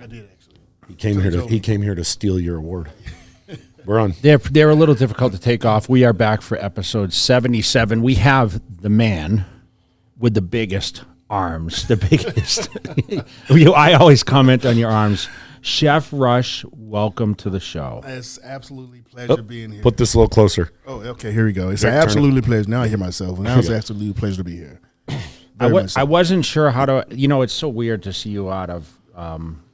I did actually. He came here to steal your award. We're on. They're a little difficult to take off. We are back for episode 77. We have the man with the biggest arms, the biggest. I always comment on your arms. Chef Rush, welcome to the show. It's absolutely pleasure being here. Put this a little closer. Oh, okay, here we go. It's an absolutely pleasure. Now I hear myself. Now it's absolutely a pleasure to be here. I wasn't sure how to, it's so weird to see you out of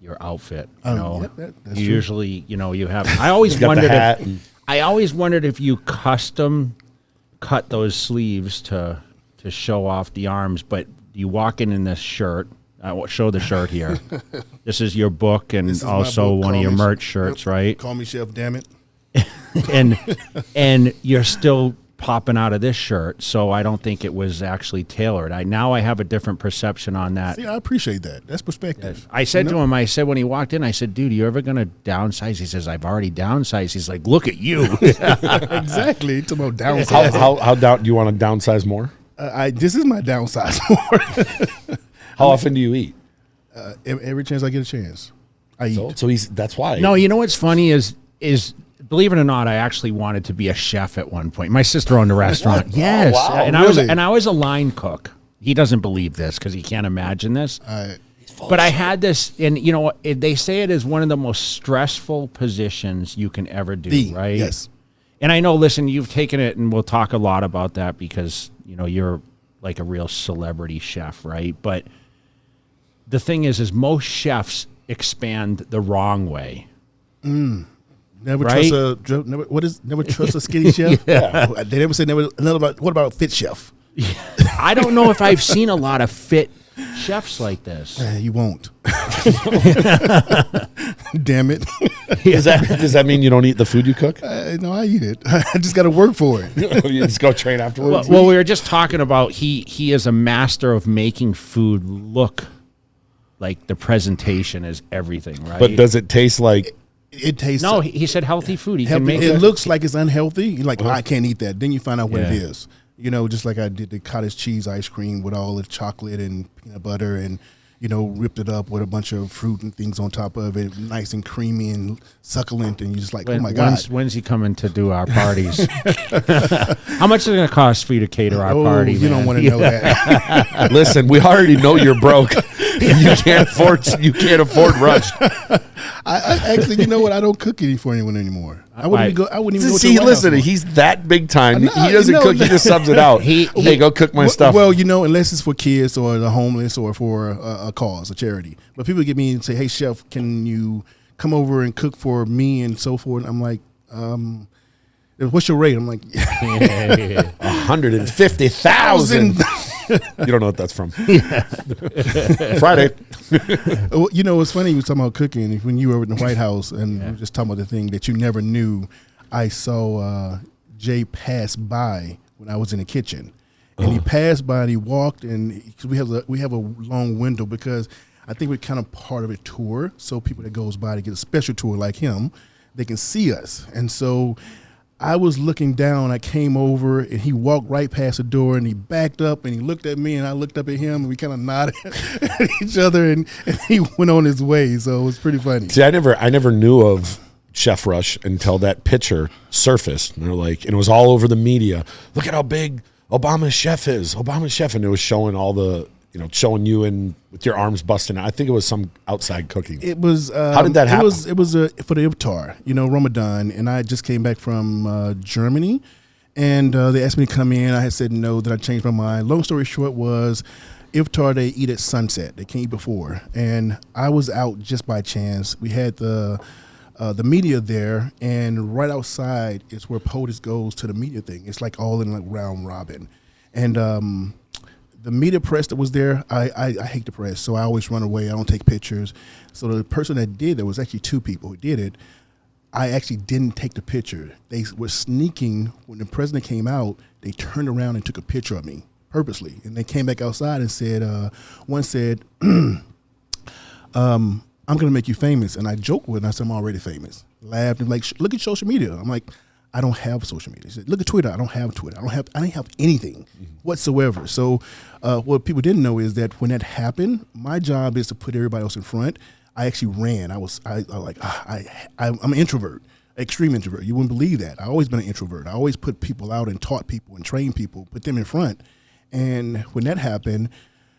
your outfit. That's you true. usually, you have, I always wondered if you custom cut those sleeves to show off the arms, but you walk in this shirt. Show the shirt here. This is your book and also one of your merch shirts, right? Call me Chef, damn it. and you're still popping out of this shirt, so I don't think it was actually tailored. Now I have a different perception on that. See, I appreciate that. That's perspective. I said to him, when he walked in, I said, dude, you ever going to downsize? He says, I've already downsized. He's like, look at you. Exactly. It's about downsize. How down do you want to downsize more? This is my downsize more. How often do you eat? Every chance I get a chance, I eat. So that's why. No, you know what's funny is believe it or not, I actually wanted to be a chef at one point. My sister owned a restaurant. Yes, wow, and really? I was a line cook. He doesn't believe this because he can't imagine this. But I had this, and they say it is one of the most stressful positions you can ever do. Right? Yes. And I know. Listen, you've taken it, and we'll talk a lot about that because you're like a real celebrity chef, right? But the thing is most chefs expand the wrong way. Never right? Never trust a skinny chef. Yeah. They never say never. What about a fit chef? I don't know if I've seen a lot of fit chefs like this. You won't. Damn it. Does that mean you don't eat the food you cook? No, I eat it. I just got to work for it. You just go train afterwards? Well, we were just talking about he is a master of making food look like the presentation is everything, right? But does it taste like... It tastes... No, he said healthy food. He healthy. can make it looks like it's unhealthy. You're like, I can't eat that. Then you find out what it Yeah. is. Just like I did the cottage cheese ice cream with all the chocolate and peanut butter and, ripped it up with a bunch of fruit and things on top of it, nice and creamy and succulent. And you're just like, oh, my God. When's he coming to do our parties? How much is it going to cost for you to cater our party, you don't want to know that. Listen, we already know you're broke. You can't afford Rush. I actually, you know what? I don't cook for anyone anymore. I wouldn't even go to See, the White listen, House he's that big time. No, he doesn't cook. He just subs it out. Hey, go cook my stuff. Well, unless it's for kids or the homeless or for a cause, a charity. But people get me and say, hey, chef, can you come over and cook for me and so forth? I'm like, what's your rate? I'm like, 150,000. You don't know what that's from. Friday. Well, it's funny you were talking about cooking. When you were in the White House and we were just talking about the thing that you never knew, I saw Jay pass by when I was in the kitchen. And he passed by and he walked, and we have a long window because I think we're kind of part of a tour. So people that goes by to get a special tour like him, they can see us. And so I was looking down, I came over, and he walked right past the door, and he backed up, and he looked at me, and I looked up at him, and we kind of nodded at each other, and he went on his way, so it was pretty funny. See, I never knew of Chef Rush until that picture surfaced, and and it was all over the media. Look at how big Obama's chef is. Obama's chef, and it was showing all the, showing you in with your arms busting out. I think it was some outside cooking. It was. How did that happen? It was for the iftar, Ramadan, and I just came back from Germany, and they asked me to come in. I had said no, then I changed my mind. Long story short was, iftar they eat at sunset. They can't eat before, and I was out just by chance. We had the media there, and right outside is where POTUS goes to the media thing. It's like all in like round robin, and the media press that was there, I hate the press, so I always run away. I don't take pictures. So the person that did, there was actually two people who did it. I actually didn't take the picture. They were sneaking. When the president came out, they turned around and took a picture of me purposely. And they came back outside and said, one said, I'm going to make you famous. And I joked with him. I said, I'm already famous. Laughed and like, look at social media. I'm like, I don't have social media. He said, look at Twitter. I don't have Twitter. I didn't have anything whatsoever. So what people didn't know is that when that happened, my job is to put everybody else in front. I actually ran. I'm an introvert, extreme introvert. You wouldn't believe that. I always been an introvert. I always put people out and taught people and trained people, put them in front. And when that happened,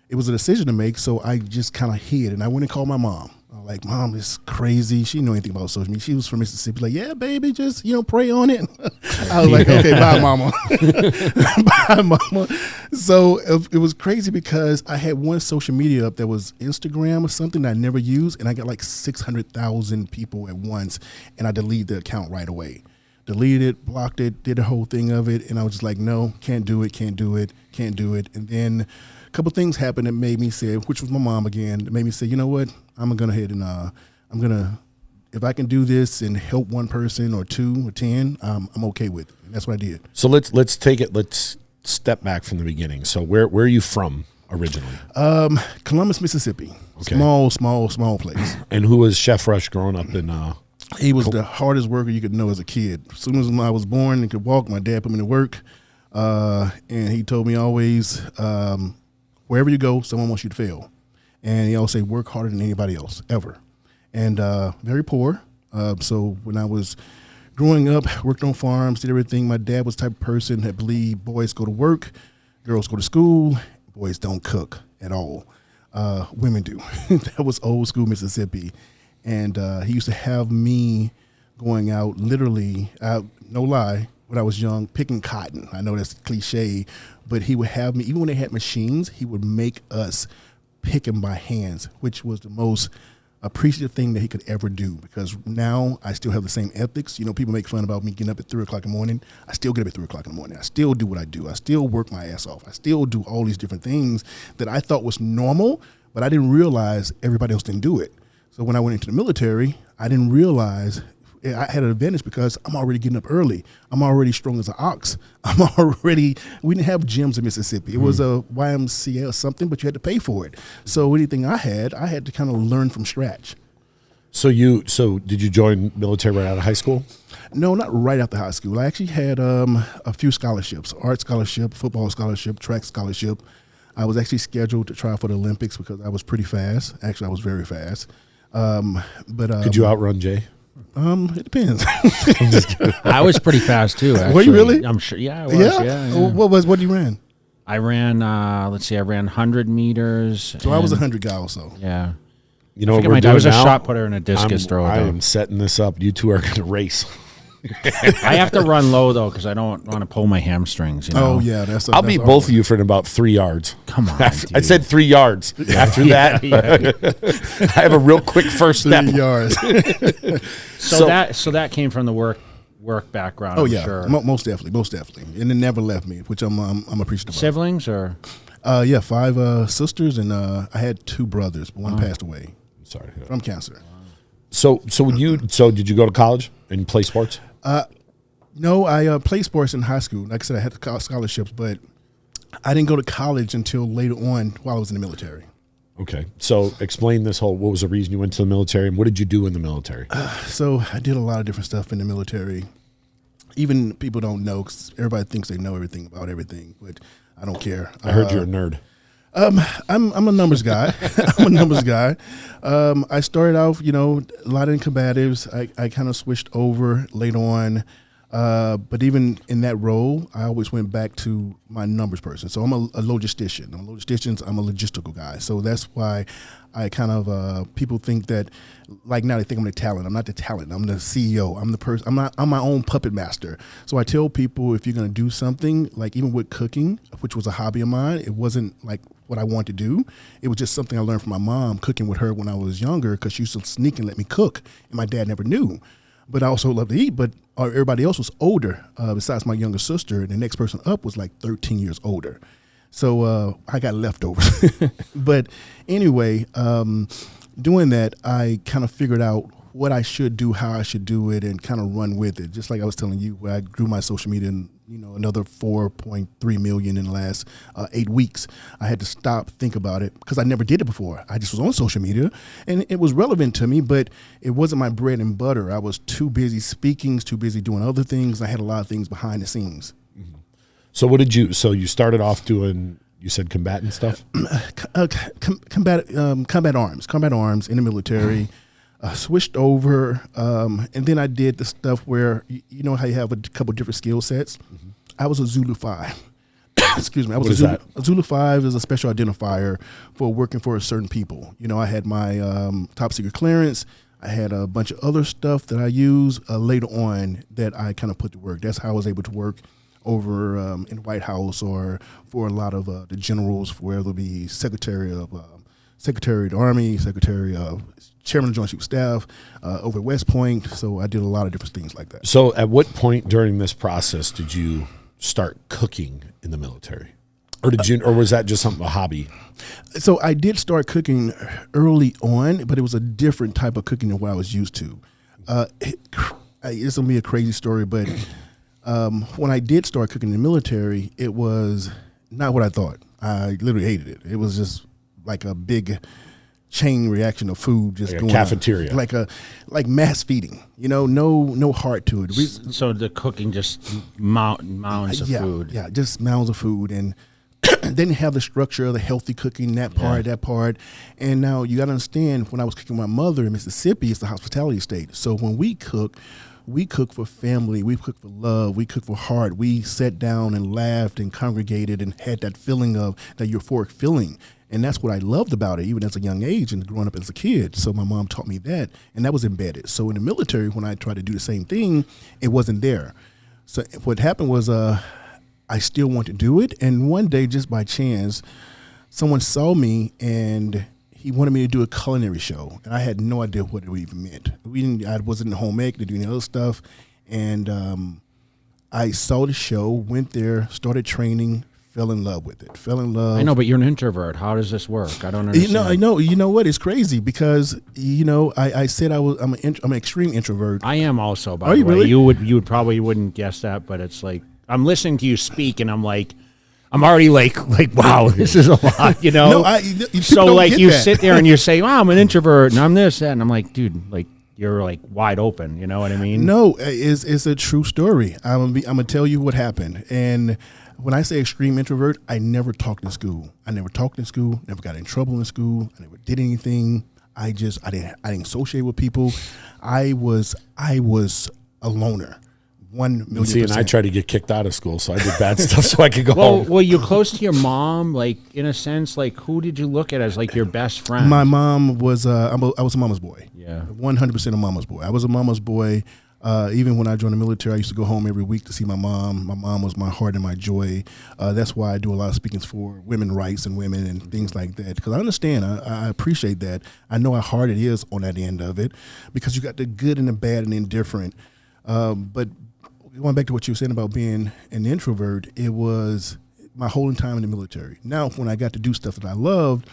it was a decision to make, so I just kind of hid, and I went and called my mom. I was like, Mom, it's crazy. She didn't know anything about social media. She was from Mississippi. Like, yeah, baby, just, pray on it. I was like, okay, bye, mama. Bye, mama. So it was crazy because I had one social media up that was Instagram or something that I never used, and I got like 600,000 people at once, and I deleted the account right away. Deleted it, blocked it, did the whole thing of it, and I was just like, no, can't do it. And then a couple things happened that made me say, which was my mom again, that made me say, you know what, I'm going to go ahead and if I can do this and help one person or 2 or 10, I'm okay with it. And that's what I did. So let's step back from the beginning. So where are you from originally? Columbus, Mississippi. Okay. Small place. And who was Chef Rush growing up in? He was the hardest worker you could know as a kid. As soon as I was born and could walk, my dad put me to work. And he told me always, wherever you go, someone wants you to fail. And he always say, work harder than anybody else, ever. And very poor. So when I was growing up, worked on farms, did everything. My dad was the type of person that believed boys go to work, girls go to school, boys don't cook at all. Women do. That was old school Mississippi. And he used to have me going out literally, no lie, when I was young, picking cotton. I know that's cliche, but he would have me, even when they had machines, he would make us pick them by hands, which was the most appreciative thing that he could ever do, because now I still have the same ethics. People make fun about me getting up at 3 o'clock in the morning. I still get up at 3 o'clock in the morning. I still do what I do. I still work my ass off. I still do all these different things that I thought was normal, but I didn't realize everybody else didn't do it. So when I went into the military, I didn't realize I had an advantage because I'm already getting up early. I'm already strong as an ox. We didn't have gyms in Mississippi. It was a YMCA or something, but you had to pay for it. So anything I had to kind of learn from scratch. So did you join military right out of high school? No, not right after high school. I actually had a few scholarships: art scholarship, football scholarship, track scholarship. I was actually scheduled to try for the Olympics because I was pretty fast. Actually, I was very fast. Could you outrun Jay? It depends. I was pretty fast too. Actually. Were you really? I'm sure. Yeah, I was. Yeah. What you ran? I ran. I ran 100 meters. So I was 100 guy also. Yeah. You know what we're doing I was now? a shot putter and a discus thrower. I am setting this up. You two are going to race. I have to run low though because I don't want to pull my hamstrings. Oh yeah, I'll beat both of you for about 3 yards. Come on, I said 3 yards. After that, I have a real quick first step. 3 yards. So that came from the work background. Oh I'm yeah, sure. most definitely, and it never left me, which I'm appreciative of. Siblings or? 5 sisters, and I had 2 brothers, but one passed away. Sorry, from cancer. So did you go to college and play sports? No, I played sports in high school. Like I said, I had scholarships, but I didn't go to college until later on while I was in the military. Okay. So explain what was the reason you went to the military and what did you do in the military? So I did a lot of different stuff in the military. Even people don't know, because everybody thinks they know everything about everything, but I don't care. I heard you're a nerd. I'm a numbers guy. I started off, a lot in combatives. I kind of switched over later on. But even in that role, I always went back to my numbers person. So I'm a logistician. I'm a logistical guy. So that's why I kind of, people think that, like now they think I'm the talent. I'm not the talent. I'm the CEO. I'm the person. I'm my own puppet master. So I tell people, if you're going to do something, like even with cooking, which was a hobby of mine, it wasn't like what I wanted to do. It was just something I learned from my mom cooking with her when I was younger, because she used to sneak and let me cook, and my dad never knew. But I also loved to eat, but everybody else was older, besides my younger sister. The next person up was like 13 years older. So I got leftovers. But anyway, doing that, I kind of figured out what I should do, how I should do it, and kind of run with it. Just like I was telling you, where I grew my social media and another 4.3 million in the last 8 weeks. I had to stop, think about it, because I never did it before. I just was on social media, and it was relevant to me, but it wasn't my bread and butter. I was too busy speaking, too busy doing other things. I had a lot of things behind the scenes. Mm-hmm. So so you started off doing You said combatant stuff? Combat arms in the military. Switched over, and then I did the stuff where, you know how you have a couple different skill sets? Mm-hmm. I was a Zulu 5. Excuse me. A Zulu 5 is a special identifier for working for certain people. You know, I had my top secret clearance. I had a bunch of other stuff that I use later on that I kind of put to work. That's how I was able to work over in the White House or for a lot of the generals, where there'll be Secretary of the Army, Secretary of Chairman of the Joint Chiefs of Staff over at West Point. So I did a lot of different things like that. So at what point during this process did you start cooking in the military? Or was that just a hobby? So I did start cooking early on, but it was a different type of cooking than what I was used to. It's going to be a crazy story, but when I did start cooking in the military, it was not what I thought. I literally hated it. It was just like a big chain reaction of food, just like going a cafeteria, like mass feeding. You know, no heart to it. So the cooking just mounds of food. Yeah, just mounds of food, and didn't have the structure of the healthy cooking, that part. And now you got to understand, when I was cooking with my mother in Mississippi, it's the hospitality state. So when we cook for family, we cook for love, we cook for heart. We sat down and laughed and congregated and had that feeling of that euphoric feeling. And that's what I loved about it, even as a young age and growing up as a kid. So my mom taught me that, and that was embedded. So in the military, when I tried to do the same thing, it wasn't there. So what happened was I still wanted to do it. And one day, just by chance, someone saw me and he wanted me to do a culinary show. And I had no idea what it even meant. I wasn't in home ec to do any other stuff. And I saw the show, went there, started training, fell in love with it. I know, but you're an introvert. How does this work? I don't understand. I know. You know what? It's crazy because, I said I'm an extreme introvert. I am also, by the way. You really? You would probably wouldn't guess that, but it's like, I'm listening to you speak and I'm like, I'm already like, wow, this is a lot, you know? So like you sit there and you say, wow, I'm an introvert and I'm this, that. And I'm like, dude, like, you're like wide open. You know what I mean? No, it's a true story. I'm going to tell you what happened. And when I say extreme introvert, I never talked in school. Never got in trouble in school. I never did anything. I didn't associate with people. I was a loner. 1,000,000%. See, and I tried to get kicked out of school, so I did bad stuff so I could go home. Well, you're close to your mom, like, in a sense, like, who did you look at as, like, your best friend? My mom was, I was a mama's boy. Yeah. 100% a mama's boy. I was a mama's boy. Even when I joined the military, I used to go home every week to see my mom. My mom was my heart and my joy. That's why I do a lot of speakings for women's rights and women and things like that. Because I understand, I appreciate that. I know how hard it is on that end of it, because you got the good and the bad and indifferent. But going back to what you were saying about being an introvert, it was my whole time in the military. Now, when I got to do stuff that I loved,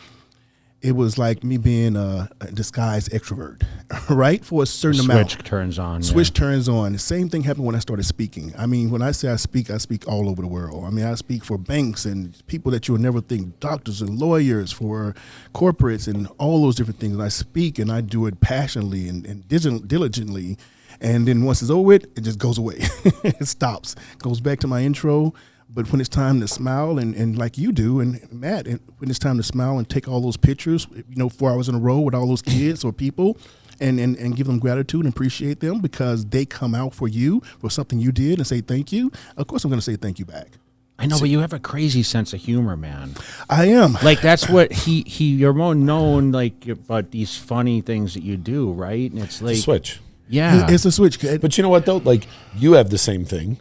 it was like me being a disguised extrovert, right? For a certain amount. Switch turns on. Switch turns on. The same thing happened when I started speaking. I mean, when I say I speak all over the world. I mean, I speak for banks and people that you would never think, doctors and lawyers, for corporates and all those different things. And I speak and I do it passionately and diligently. And then once it's over with, it just goes away. It stops. Goes back to my intro. But when it's time to smile, and like you do, and Matt, and when it's time to smile and take all those pictures, 4 hours in a row with all those kids or people, and give them gratitude and appreciate them because they come out for you for something you did and say thank you, of course I'm going to say thank you back. I know, but you have a crazy sense of humor, man. I am. Like, that's what you're more known, like, about these funny things that you do, right? And it's like... It's a switch. Yeah. It's a switch. But you know what, though? Like, you have the same thing.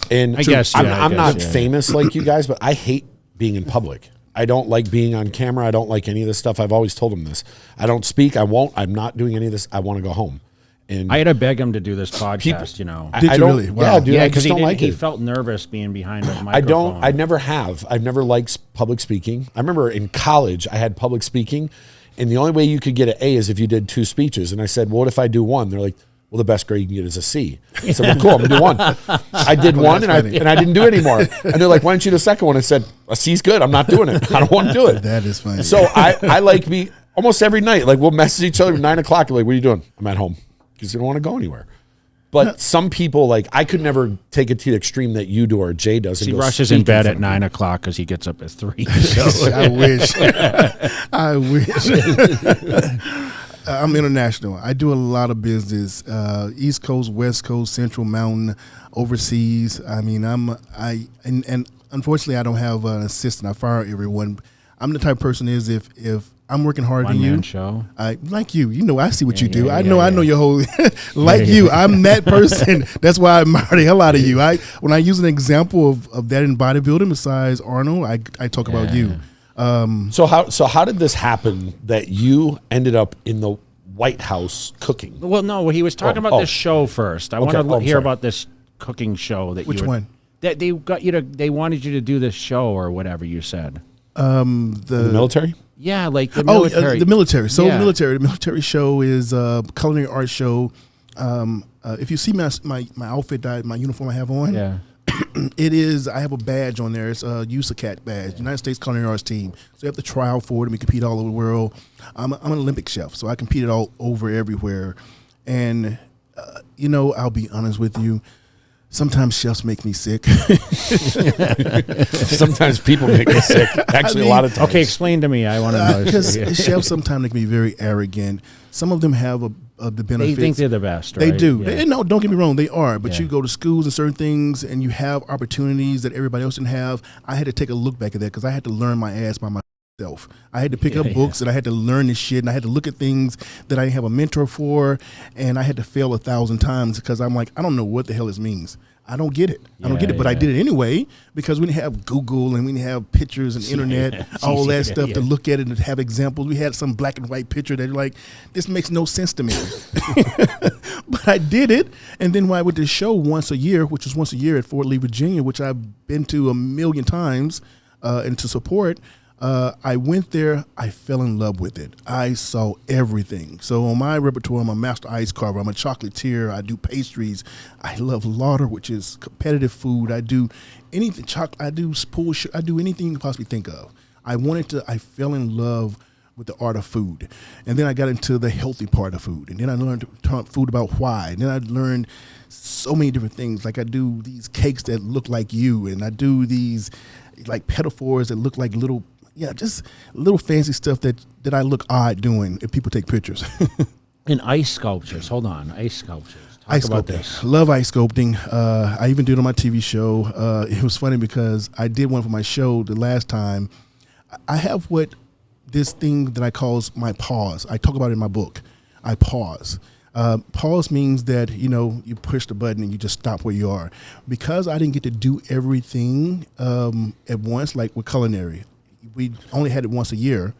And I'm not famous like you guys, but I hate being in public. I don't like being on camera. I don't like any of this stuff. I've always told him this. I don't speak. I won't. I'm not doing any of this. I want to go home. And I had to beg him to do this podcast, Did you really? Wow. Yeah, dude. Yeah, because he felt nervous being behind a microphone. I never have. I've never liked public speaking. I remember in college I had public speaking, and the only way you could get an A is if you did 2 speeches. And I said, well, what if I do 1? They're like, well, the best grade you can get is a C. I said, well, cool, I'm going to do 1. I did 1, and I didn't do it anymore. And they're like, why don't you do the second one? I said, a C's good. I'm not doing it. I don't want to do it. That is funny. So I like me almost every night. Like, we'll message each other at 9 o'clock. Like, what are you doing? I'm at home. Because you don't want to go anywhere. But some people, like, I could never take it to the extreme that you do or Jay does. He rushes in bed at 9 o'clock because he gets up at 3. So. I wish. I wish. I'm international. I do a lot of business, East Coast, West Coast, Central Mountain, overseas. I mean, and unfortunately, I don't have an assistant. I fire everyone. I'm the type of person is if I'm working harder than you. One-man show. I like you. You know, I see what you do. I know your whole you. I'm that person. That's why I admire the hell out of you. When I use an example of that in bodybuilding, besides Arnold, I talk about you. So how did this happen that you ended up in the White House cooking? Well, no, he was talking about this show first. I want to hear about this cooking show that Which one? That they got you to. They wanted you to do this show or whatever you said. The military. Yeah, like the military. The military. So Yeah. the military show is a culinary art show. If you see my outfit, my uniform I have on, Yeah. it is. I have a badge on there. It's a USACAT badge, United States Culinary Arts Team. So you have to try out for it, and we compete all over the world. I'm an Olympic chef, so I competed all over everywhere. And I'll be honest with you. Sometimes chefs make me sick. Sometimes people make me sick. Actually, a lot of times. Okay, explain to me. I want to know. Because chefs sometimes they can be very arrogant. Some of them have the benefits. They think they're the best, right? They do. Yeah. No, don't get me wrong, they are. But Yeah. you go to schools and certain things, and you have opportunities that everybody else didn't have. I had to take a look back at that because I had to learn my ass by myself. I had to pick up books, and I had to learn this shit, and I had to look at things that I didn't have a mentor for, and I had to fail 1,000 times because I'm like, I don't know what the hell this means. I don't get it. I don't get it, but I did it anyway because we didn't have Google and we didn't have pictures and internet, all that stuff to look at it and have examples. We had some black and white picture that you're like, this makes no sense to me. But I did it. And then when I went to the show once a year, which was once a year at Fort Lee, Virginia, which I've been to 1,000,000 times and to support, I went there. I fell in love with it. I saw everything. So on my repertoire, I'm a master ice carver. I'm a chocolatier. I do pastries. I love lauder, which is competitive food. I do anything. I do pool. I do anything you can possibly think of. I fell in love with the art of food. And then I got into the healthy part of food. And then I learned to talk food about why. And then I learned so many different things. Like I do these cakes that look like you. And I do these like pedophores that look like little, just little fancy stuff that I look odd doing if people take pictures. And ice sculptures. Hold on. Ice sculptures. Ice about sculpting. this. Love ice sculpting. I even did it on my TV show. It was funny because I did one for my show the last time. I have this thing that I call my pause. I talk about it in my book. I pause. Pause means that, you push the button and you just stop where you are. Because I didn't get to do everything at once, like with culinary. We only had it once a year.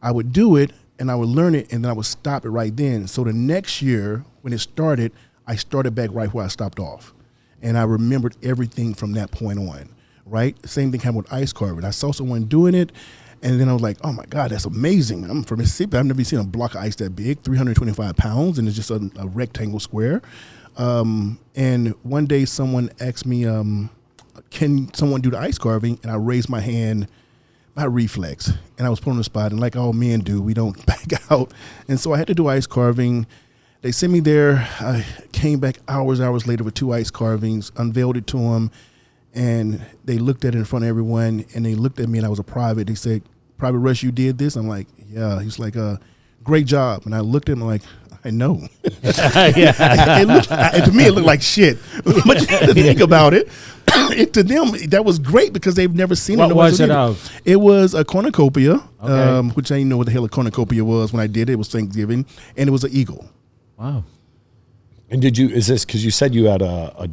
I would do it and I would learn it and then I would stop it right then. So the next year when it started, I started back right where I stopped off. And I remembered everything from that point on, right? Same thing happened with ice carving. I saw someone doing it and then I was like, oh my God, that's amazing. I'm from Mississippi. I've never seen a block of ice that big, 325 pounds, and it's just a rectangle square. And one day someone asked me, can someone do the ice carving? And I raised my hand by reflex, and I was put on the spot, and like all men do, we don't back out. And so I had to do ice carving. They sent me there. I came back hours later with 2 ice carvings, unveiled it to them, and they looked at it in front of everyone, and they looked at me, and I was a private. They said, Private Rush, you did this? I'm like, yeah. He's like, great job. And I looked at him like, I know. To me, it looked like shit. But you have to think about it. To them, that was great because they've never seen it. What was it of? It was a cornucopia, Okay. which I didn't know what the hell a cornucopia was when I did it. It was Thanksgiving, and it was an eagle. Wow. And is this because you said you had a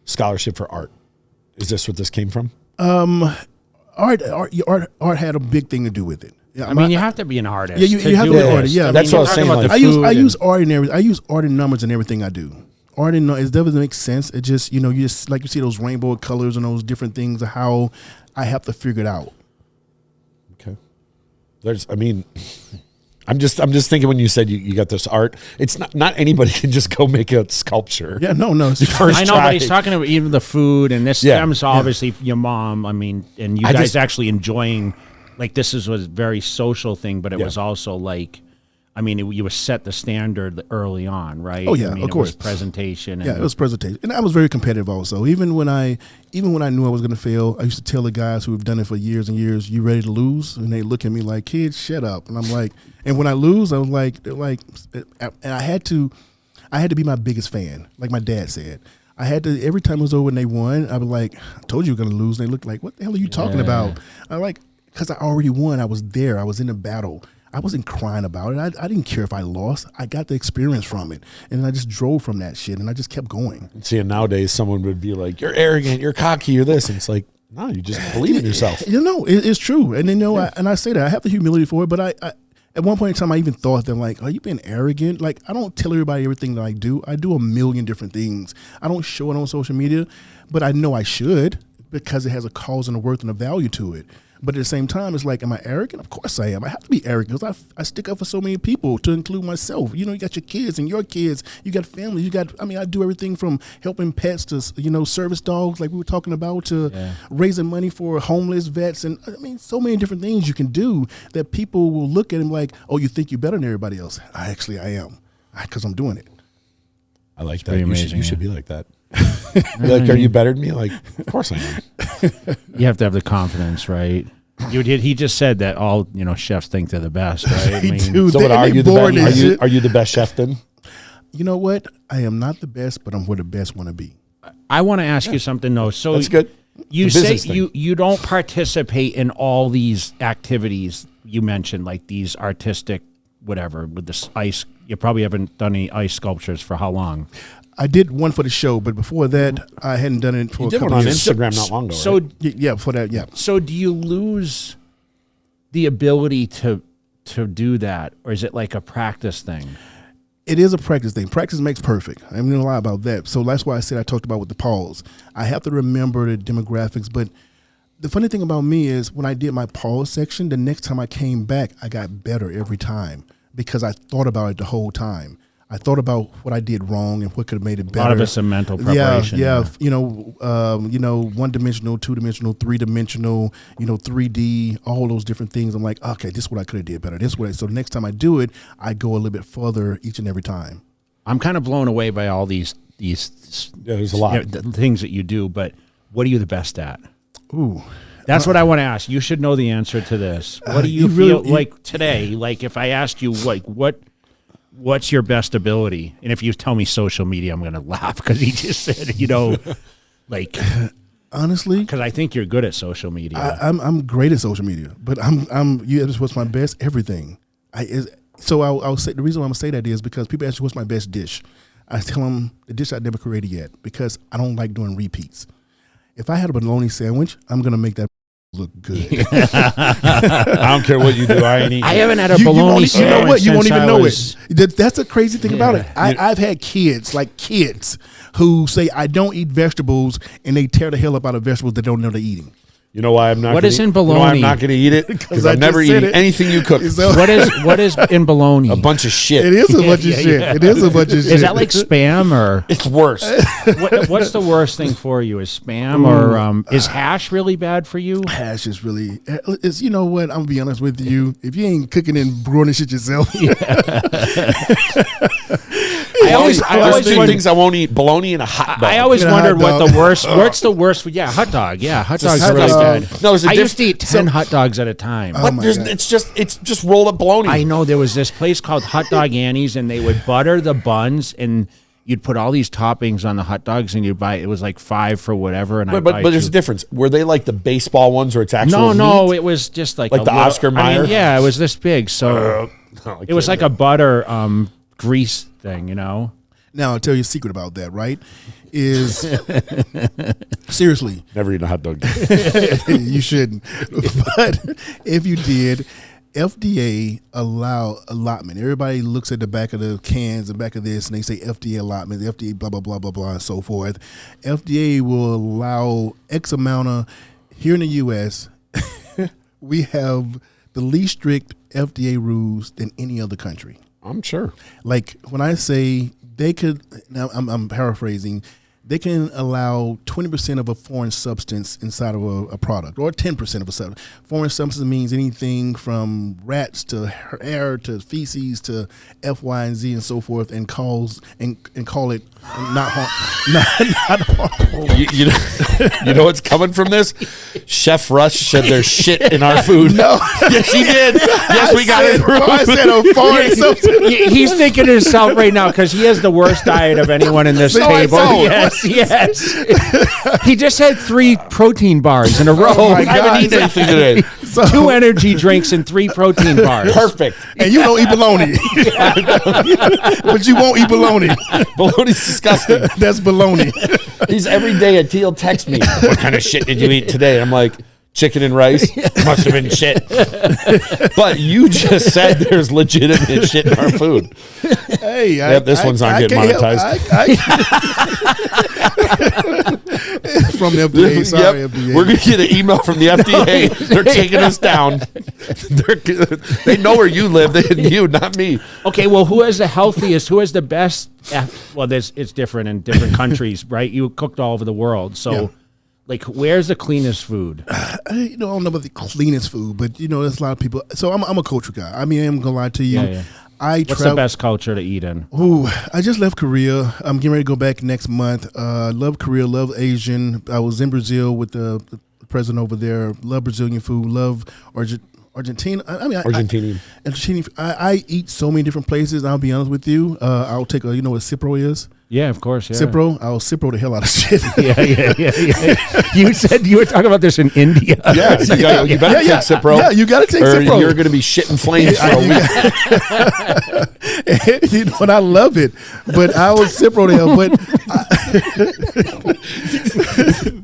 scholarship for art? Is this what this came from? Art had a big thing to do with it. Yeah, I mean, you have to be an artist. Yeah, you have to be an artist. Yeah, that's what I was saying. Like, I use art in everything. I use art in numbers in everything I do. Art in it doesn't make sense. It just you just like you see those rainbow colors and those different things. How I have to figure it out. Okay. I'm just thinking when you said you got this art, it's not anybody can just go make a sculpture. Yeah, no. I know, but he's talking about even the food, and this stems obviously from your mom. I mean, and you guys actually enjoying, like this was a very social thing, but it was also like I mean, you was set the standard early on, right? Oh yeah, I mean, of course. It was presentation. Yeah, it was presentation, and I was very competitive also. Even when I knew I was going to fail, I used to tell the guys who have done it for years and years, "You ready to lose?" And they look at me like, "Kids, shut up." And I'm like, and when I lose, I was like, they're like, and I had to be my biggest fan, like my dad said. I had to, every time it was over and they won, I was like, "I told you you're going to lose." And they looked like, "What the hell are you talking about?" I'm like, because I already won. I was there. I was in the battle. I wasn't crying about it. I didn't care if I lost. I got the experience from it, and I just drove from that shit, and I just kept going. See, and nowadays someone would be like, "You're arrogant, you're cocky, you're this," and it's like, no, you just believe in yourself. It's true, and I say that I have the humility for it. But I at one point in time, I even thought that like, "Are you being arrogant?" Like, I don't tell everybody everything that I do. I do a million different things. I don't show it on social media, but I know I should because it has a cause and a worth and a value to it. But at the same time, it's like, am I arrogant? Of course I am. I have to be arrogant because I stick up for so many people, to include myself. You got your kids and your kids. You got family. I do everything from helping pets to, service dogs like we were talking about to raising money for homeless vets. And so many different things you can do that people will look at and like, oh, you think you're better than everybody else. I am because I'm doing it. I like that. You should be like that. Like, are you better than me? Like, of course I am. You have to have the confidence, right? He just said that all chefs think they're the best, right? So what, are you the best chef then? You know what? I am not the best, but I'm where the best want to be. I want to ask you something though. So that's good. You say you don't participate in all these activities you mentioned, like these artistic whatever with this ice. You probably haven't done any ice sculptures for how long? I did one for the show, but before that, I hadn't done it for a couple of years. You did one on Instagram not long ago, so, right? Yeah, for that, yeah. So do you lose the ability to do that, or is it like a practice thing? It is a practice thing. Practice makes perfect. I'm not going to lie about that. So that's why I said I talked about with the pause. I have to remember the demographics, but the funny thing about me is when I did my pause section, the next time I came back, I got better every time because I thought about it the whole time. I thought about what I did wrong and what could have made it better. A lot of it's a mental preparation. Yeah. 1-dimensional, 2-dimensional, 3-dimensional, 3D, all those different things. I'm like, okay, this is what I could have did better. So next time I do it, I go a little bit further each and every time. I'm kind of blown away by all these there's a lot the things that you do, but what are you the best at? Ooh. That's what I want to ask. You should know the answer to this. What do you feel like today? Like if I asked you what's your best ability? And if you tell me social media, I'm going to laugh because he just said, like honestly, because I think you're good at social media. I'm great at social media, but you asked what's my best everything. I'll say the reason why I'm gonna say that is because people ask me what's my best dish. I tell them the dish I never created yet because I don't like doing repeats. If I had a bologna sandwich, I'm gonna make that look good. I don't care what you do. I ain't eating. I haven't had a bologna sandwich. You know what? You won't even know it. That's a crazy thing about it. I've had kids who say I don't eat vegetables, and they tear the hell up out of vegetables they don't know they're eating. You know why I'm not? What is in bologna? You know why I'm not going to eat it because I've never eaten anything you cook. What is in bologna? A bunch of shit. It is a bunch of shit. It is a bunch of shit. Is that like spam or? It's worse. What's the worst thing for you? Is spam or is hash really bad for you? Hash is really. It's, you know what? I'm gonna be honest with you. If you ain't cooking and brewing shit yourself. I always two things I won't eat: bologna and a hot dog. I always wondered what the worst. What's the worst? Yeah, hot dog. Yeah, hot dogs are really good. No, I used to eat 10 hot dogs at a time. It's just rolled up bologna. I know there was this place called Hot Dog Annie's, and they would butter the buns, and you'd put all these toppings on the hot dogs, and you'd buy it was like $5 for whatever. And but there's a difference. Were they like the baseball ones, or it's actual? No, it was just like the Oscar Mayer. Yeah, it was this big, so it was like a butter grease thing, Now I'll tell you a secret about that. Right? Is seriously never eaten a hot dog. You shouldn't. But if you did, FDA allow allotment. Everybody looks at the back of the cans, the back of this, and they say FDA allotment, FDA blah blah blah blah blah and so forth. FDA will allow X amount of here in the U.S. We have the least strict FDA rules than any other country. I'm sure. Like when I say they could, now I'm paraphrasing. they can allow 20% of a foreign substance inside of a product, or 10% of a substance. Foreign substance means anything from rats to air to feces to F, Y, and Z and so forth, and call it not harmful. You know what's coming from this? Chef Rush said there's shit in our food. No. Yes, he did. Yes, we got it. I said a foreign substance. He's thinking to himself right now because he has the worst diet of anyone in this table. Yes. He just had 3 protein bars in a row. Oh my I haven't eaten anything today. 2 energy drinks and 3 protein bars. Perfect. And you don't eat bologna. But you won't eat bologna. Bologna's disgusting. That's bologna. He's every day he'll text me, what kind of shit did you eat today? I'm like, chicken and rice. Must have been shit. But you just said there's legitimate shit in our food. Hey, this one's not getting monetized. From the FDA. Sorry, FDA. We're going to get an email from the FDA. They're taking us down. They know where you live. You, not me. Okay, well, who has the healthiest? Who has the best? Well, it's different in different countries, right? You cooked all over the world, so. Yeah. Like, where's the cleanest food? I don't know about the cleanest food, but there's a lot of people. So I'm a culture guy. I mean, I'm gonna lie to you. Yeah. What's the best culture to eat in? Ooh, I just left Korea. I'm getting ready to go back next month. Love Korea, love Asian. I was in Brazil with the president over there. Love Brazilian food. Love Argentina. Argentinian. I eat so many different places. I'll be honest with you. I'll take what Cipro is. Yeah, of course. Yeah. Cipro. I'll Cipro the hell out of shit. Yeah. You said you were talking about this in India. Yes, you better take Cipro. Yeah, you got to take Cipro. You're going to be shitting flames for a week. And I love it, but I will Cipro the hell.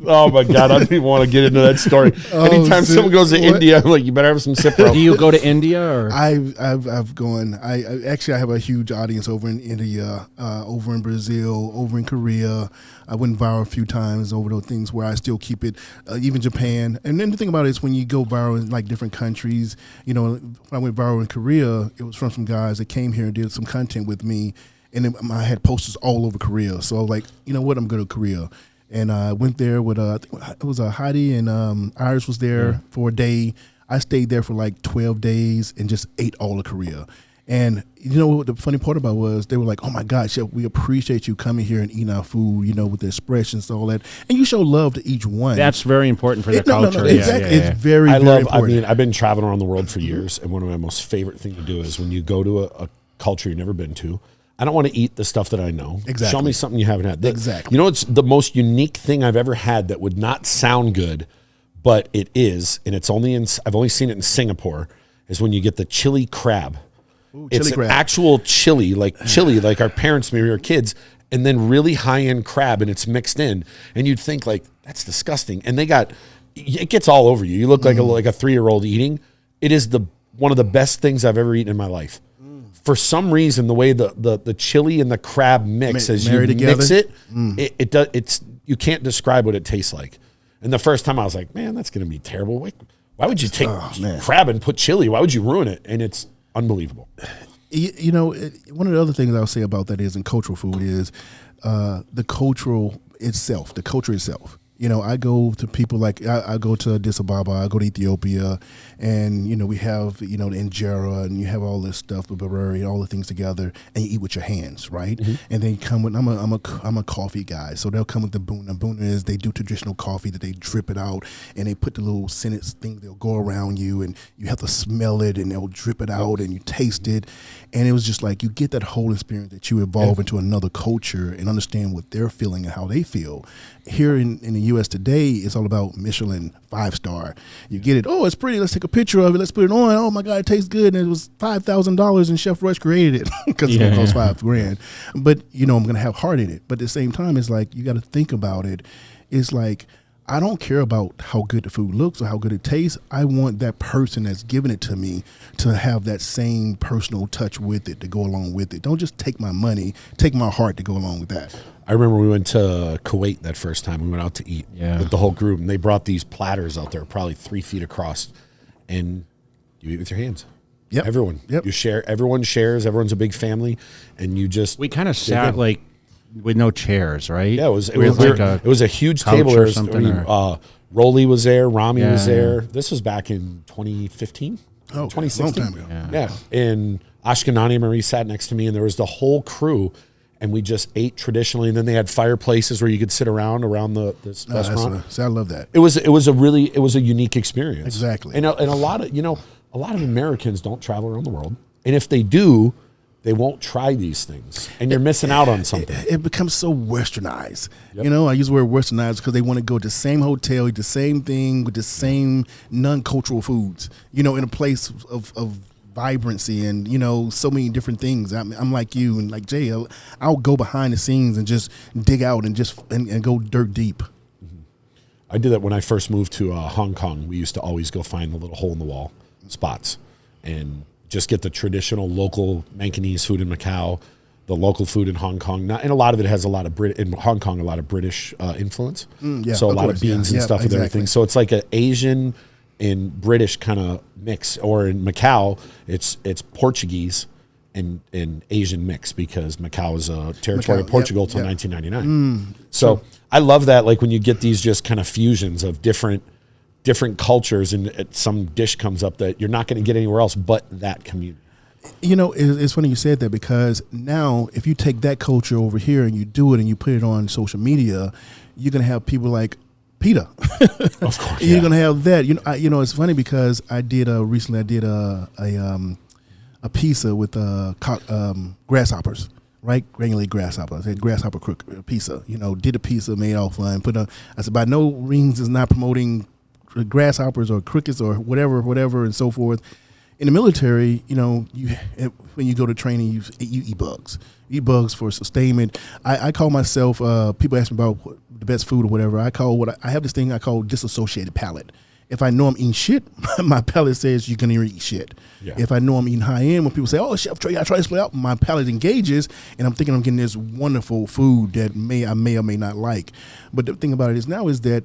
Oh my God, I don't even want to get into that story. Anytime someone goes to India, I'm like, you better have some Cipro. Do you go to India or? I've gone. I have a huge audience over in India, over in Brazil, over in Korea. I went viral a few times over those things where I still keep it, even Japan. And then the thing about it is when you go viral in like different countries, when I went viral in Korea, it was from some guys that came here and did some content with me. And then I had posters all over Korea. So I was like, you know what, I'm good at Korea. And I went there with, I think it was Heidi and Iris was there for a day. I stayed there for like 12 days and just ate all of Korea. And you know what the funny part about it was, they were like, oh my God, Chef, we appreciate you coming here and eating our food, with the expressions and all that. And you show love to each one. That's very important for the culture. No, exactly. Yeah. It's very important. I mean, I've been traveling around the world for years, and one of my most favorite things to do is when you go to a culture you've never been to, I don't want to eat the stuff that I know. Exactly. Show me something you haven't had. Exactly. It's the most unique thing I've ever had that would not sound good, but it is, and I've only seen it in Singapore, is when you get the chili crab. Ooh, it's crab. An actual chili like our parents maybe were kids, and then really high-end crab, and it's mixed in. And you'd think, like, that's disgusting. And it gets all over you. You look like a 3-year-old eating. It is one of the best things I've ever eaten in my life. For some reason, the way the chili and the crab mix as you mix it, you can't describe what it tastes like. And the first time I was like, man, that's going to be terrible. Why would you take crab and put chili? Why would you ruin it? And it's unbelievable. One of the other things I'll say about that is in cultural food is the culture itself. I go to people like I go to Addis Ababa, I go to Ethiopia, and we have the injera, and you have all this stuff with barari, all the things together, and you eat with your hands, right? Mm-hmm. And they come with I'm a coffee guy, so they'll come with the buna. Buna is they do traditional coffee that they drip it out, and they put the little sentence thing. They'll go around you, and you have to smell it, and they'll drip it out, and you taste it, and it was just like you get that whole experience that you evolve into another culture and understand what they're feeling and how they feel. Here in the U.S. today, it's all about Michelin 5-star. You get it. Oh, it's pretty. Let's take a picture of it. Let's put it on. Oh my God, it tastes good. And it was $5,000, and Chef Rush created it because it cost $5,000. But I'm gonna have heart in it. But at the same time, it's like you got to think about it. It's like I don't care about how good the food looks or how good it tastes. I want that person that's giving it to me to have that same personal touch with it to go along with it. Don't just take my money, take my heart to go along with that. I remember we went to Kuwait that first time. We went out to eat with the whole group, and they brought these platters out there, probably 3 feet across, and you eat with your hands. Yep. Everyone. Yep. You share. Everyone shares. Everyone's a big family, and you just. We kind of sat like with no chairs, right? Yeah, it was a huge table. Or something, Rolly was there, Rami was there. This was back in 2015. Oh, 2016. long time ago. Yeah. And Ashkenani Marie sat next to me, and there was the whole crew, and we just ate traditionally. And then they had fireplaces where you could sit around this restaurant. I love that. It was a unique experience. Exactly. And a lot of Americans don't travel around the world, and if they do, they won't try these things, and you're missing out on something. It becomes so westernized. Yep. I use the word westernized because they want to go to the same hotel, eat the same thing with the same non-cultural foods, in a place of vibrancy and, so many different things. I'm like you and like Jay, I'll go behind the scenes and just dig out and go dirt deep. Mm-hmm. I did that when I first moved to Hong Kong. We used to always go find the little hole in the wall spots and just get the traditional local Mancanese food in Macau, the local food in Hong Kong. And a lot of it has in Hong Kong, a lot of British influence. So a lot of beans and stuff with everything. So it's like an Asian and British kind of mix. Or in Macau, it's Portuguese and Asian mix because Macau is a territory of Portugal till 1999. So I love that, like when you get these just kind of fusions of different cultures, and some dish comes up that you're not going to get anywhere else but that community. It's funny you said that because now if you take that culture over here and you do it and you put it on social media, you're going to have people like PETA. Of course, you're going to have that. It's funny because I did recently a pizza with grasshoppers. Right, granulated grasshoppers. I had grasshopper pizza. Did a pizza, made all fun. I said by no means is not promoting grasshoppers or crickets or whatever and so forth. In the military, when you go to training, you eat bugs. You eat bugs for sustainment. I call myself, people ask me about the best food or whatever. I have this thing I call disassociated palate. If I know I'm eating shit, my palate says you're going to eat shit. Yeah. If I know I'm eating high end, when people say, "Oh, chef, I try this play out," my palate engages, and I'm thinking I'm getting this wonderful food that I may or may not like. But the thing about it is now is that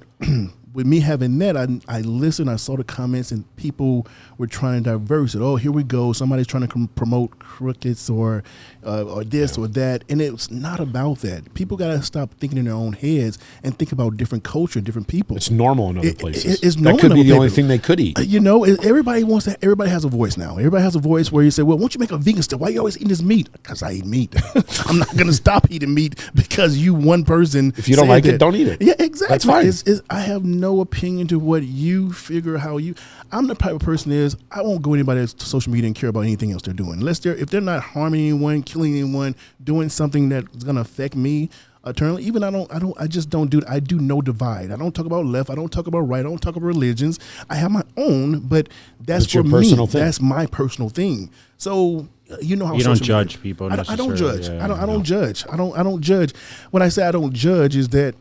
with me having that, I listened, I saw the comments, and people were trying to diverse it. Oh, here we go. Somebody's trying to promote crickets or this or that. And it's not about that. People got to stop thinking in their own heads and think about different culture, different people. It's normal in other places. It's normal. That could be the only thing they could eat. Everybody has a voice now. Everybody has a voice where you say, well, why don't you make a vegan stuff? Why are you always eating this meat? Because I eat meat. I'm not going to stop eating meat because you one person. If you don't like it, don't eat it. Yeah, exactly. That's fine. I have no opinion to what you figure, I'm the type of person I won't go anybody to social media and care about anything else they're doing. Unless if they're not harming anyone, killing anyone, doing something that's going to affect me eternally. Even I just don't do it. I do no divide. I don't talk about left. I don't talk about right. I don't talk about religions. I have my own, but that's for me. Personal thing. That's my personal thing. So how you don't judge people. I don't judge. Yeah, I don't judge. I don't judge. When I say I don't judge, is that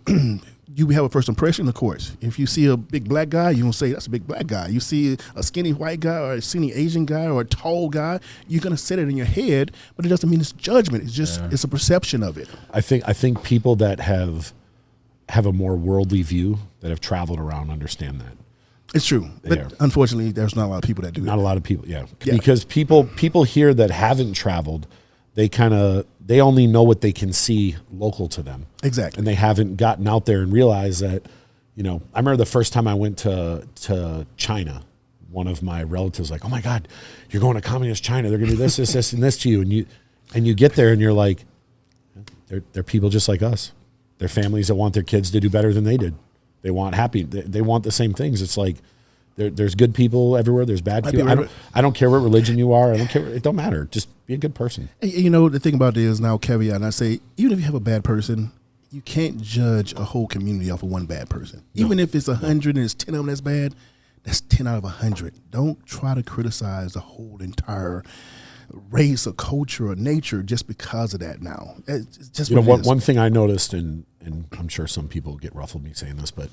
you have a first impression, of course. If you see a big black guy, you're going to say, that's a big black guy. You see a skinny white guy or a skinny Asian guy or a tall guy, you're going to set it in your head, but it doesn't mean it's judgment. It's just, it's a perception of it. I think people that have a more worldly view, that have traveled around, understand that. It's true. But unfortunately, there's not a lot of people that do that. Not a lot of people, yeah. Because people here that haven't traveled, they only know what they can see local to them. Exactly. And they haven't gotten out there and realized that, I remember the first time I went to China, one of my relatives was like, "Oh my God, you're going to communist China. They're going to do this, and this to you." And you get there and you're like, they're people just like us. They're families that want their kids to do better than they did. They want they want the same things. It's like, there's good people everywhere. There's bad people. I don't care what religion you are. I don't care. It don't matter. Just be a good person. The thing about it is now caveat. And I say, even if you have a bad person, you can't judge a whole community off of one bad person. No. Even if it's 100 and it's 10 of them that's bad, that's 10 out of 100. Don't try to criticize the whole entire race or culture or nature just because of that. Now, it's just one thing I noticed, and I'm sure some people get ruffled me saying this, but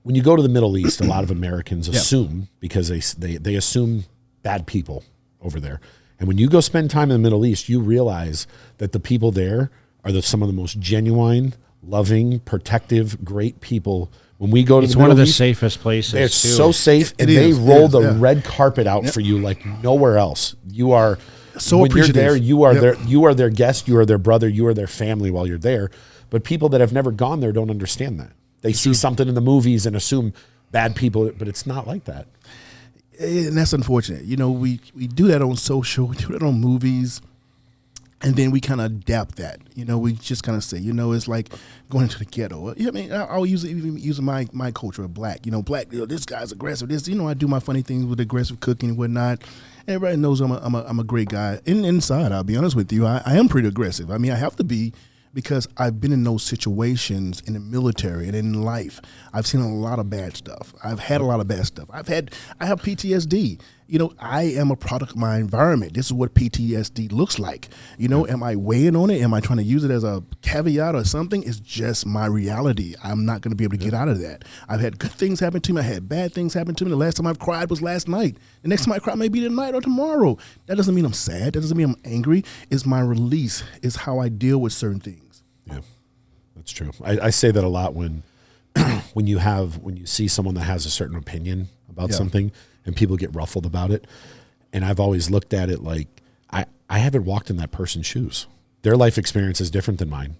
when you go to the Middle East, a lot of Americans assume, because they assume bad people over there. And when you go spend time in the Middle East, you realize that the people there are some of the most genuine, loving, protective, great people. When we go to the Middle East, it's one of the safest places. It's so safe, and they roll the red carpet out for you like nowhere else. You are So when you're appreciative. there, you are Yep. you are their guest, you are their brother, you are their family while you're there. But people that have never gone there don't understand that. They see something in the movies and assume bad people, but it's not like that. And that's unfortunate. You know, we do that on social, we do that on movies, and then we kind of adapt that. You know, we just kind of say, you know, it's like going into the ghetto. I mean, I'll even use my culture of black. You know, black. You know, this guy's aggressive. This, you know, I do my funny things with aggressive cooking and whatnot. Everybody knows I'm a great guy. Inside, I'll be honest with you, I am pretty aggressive. I mean, I have to be, because I've been in those situations in the military and in life. I've seen a lot of bad stuff. I've had a lot of bad stuff. I have PTSD. You know, I am a product of my environment. This is what PTSD looks like. You know, am I weighing on it? Am I trying to use it as a caveat or something? It's just my reality. I'm not going to be able to get out of that. I've had good things happen to me. I had bad things happen to me. The last time I've cried was last night. The next time I cry may be tonight or tomorrow. That doesn't mean I'm sad. That doesn't mean I'm angry. It's my release. It's how I deal with certain things. Yeah, that's true. I say that a lot when you see someone that has a certain opinion about something and people get ruffled about it. And I've always looked at it like I haven't walked in that person's shoes. Their life experience is different than mine.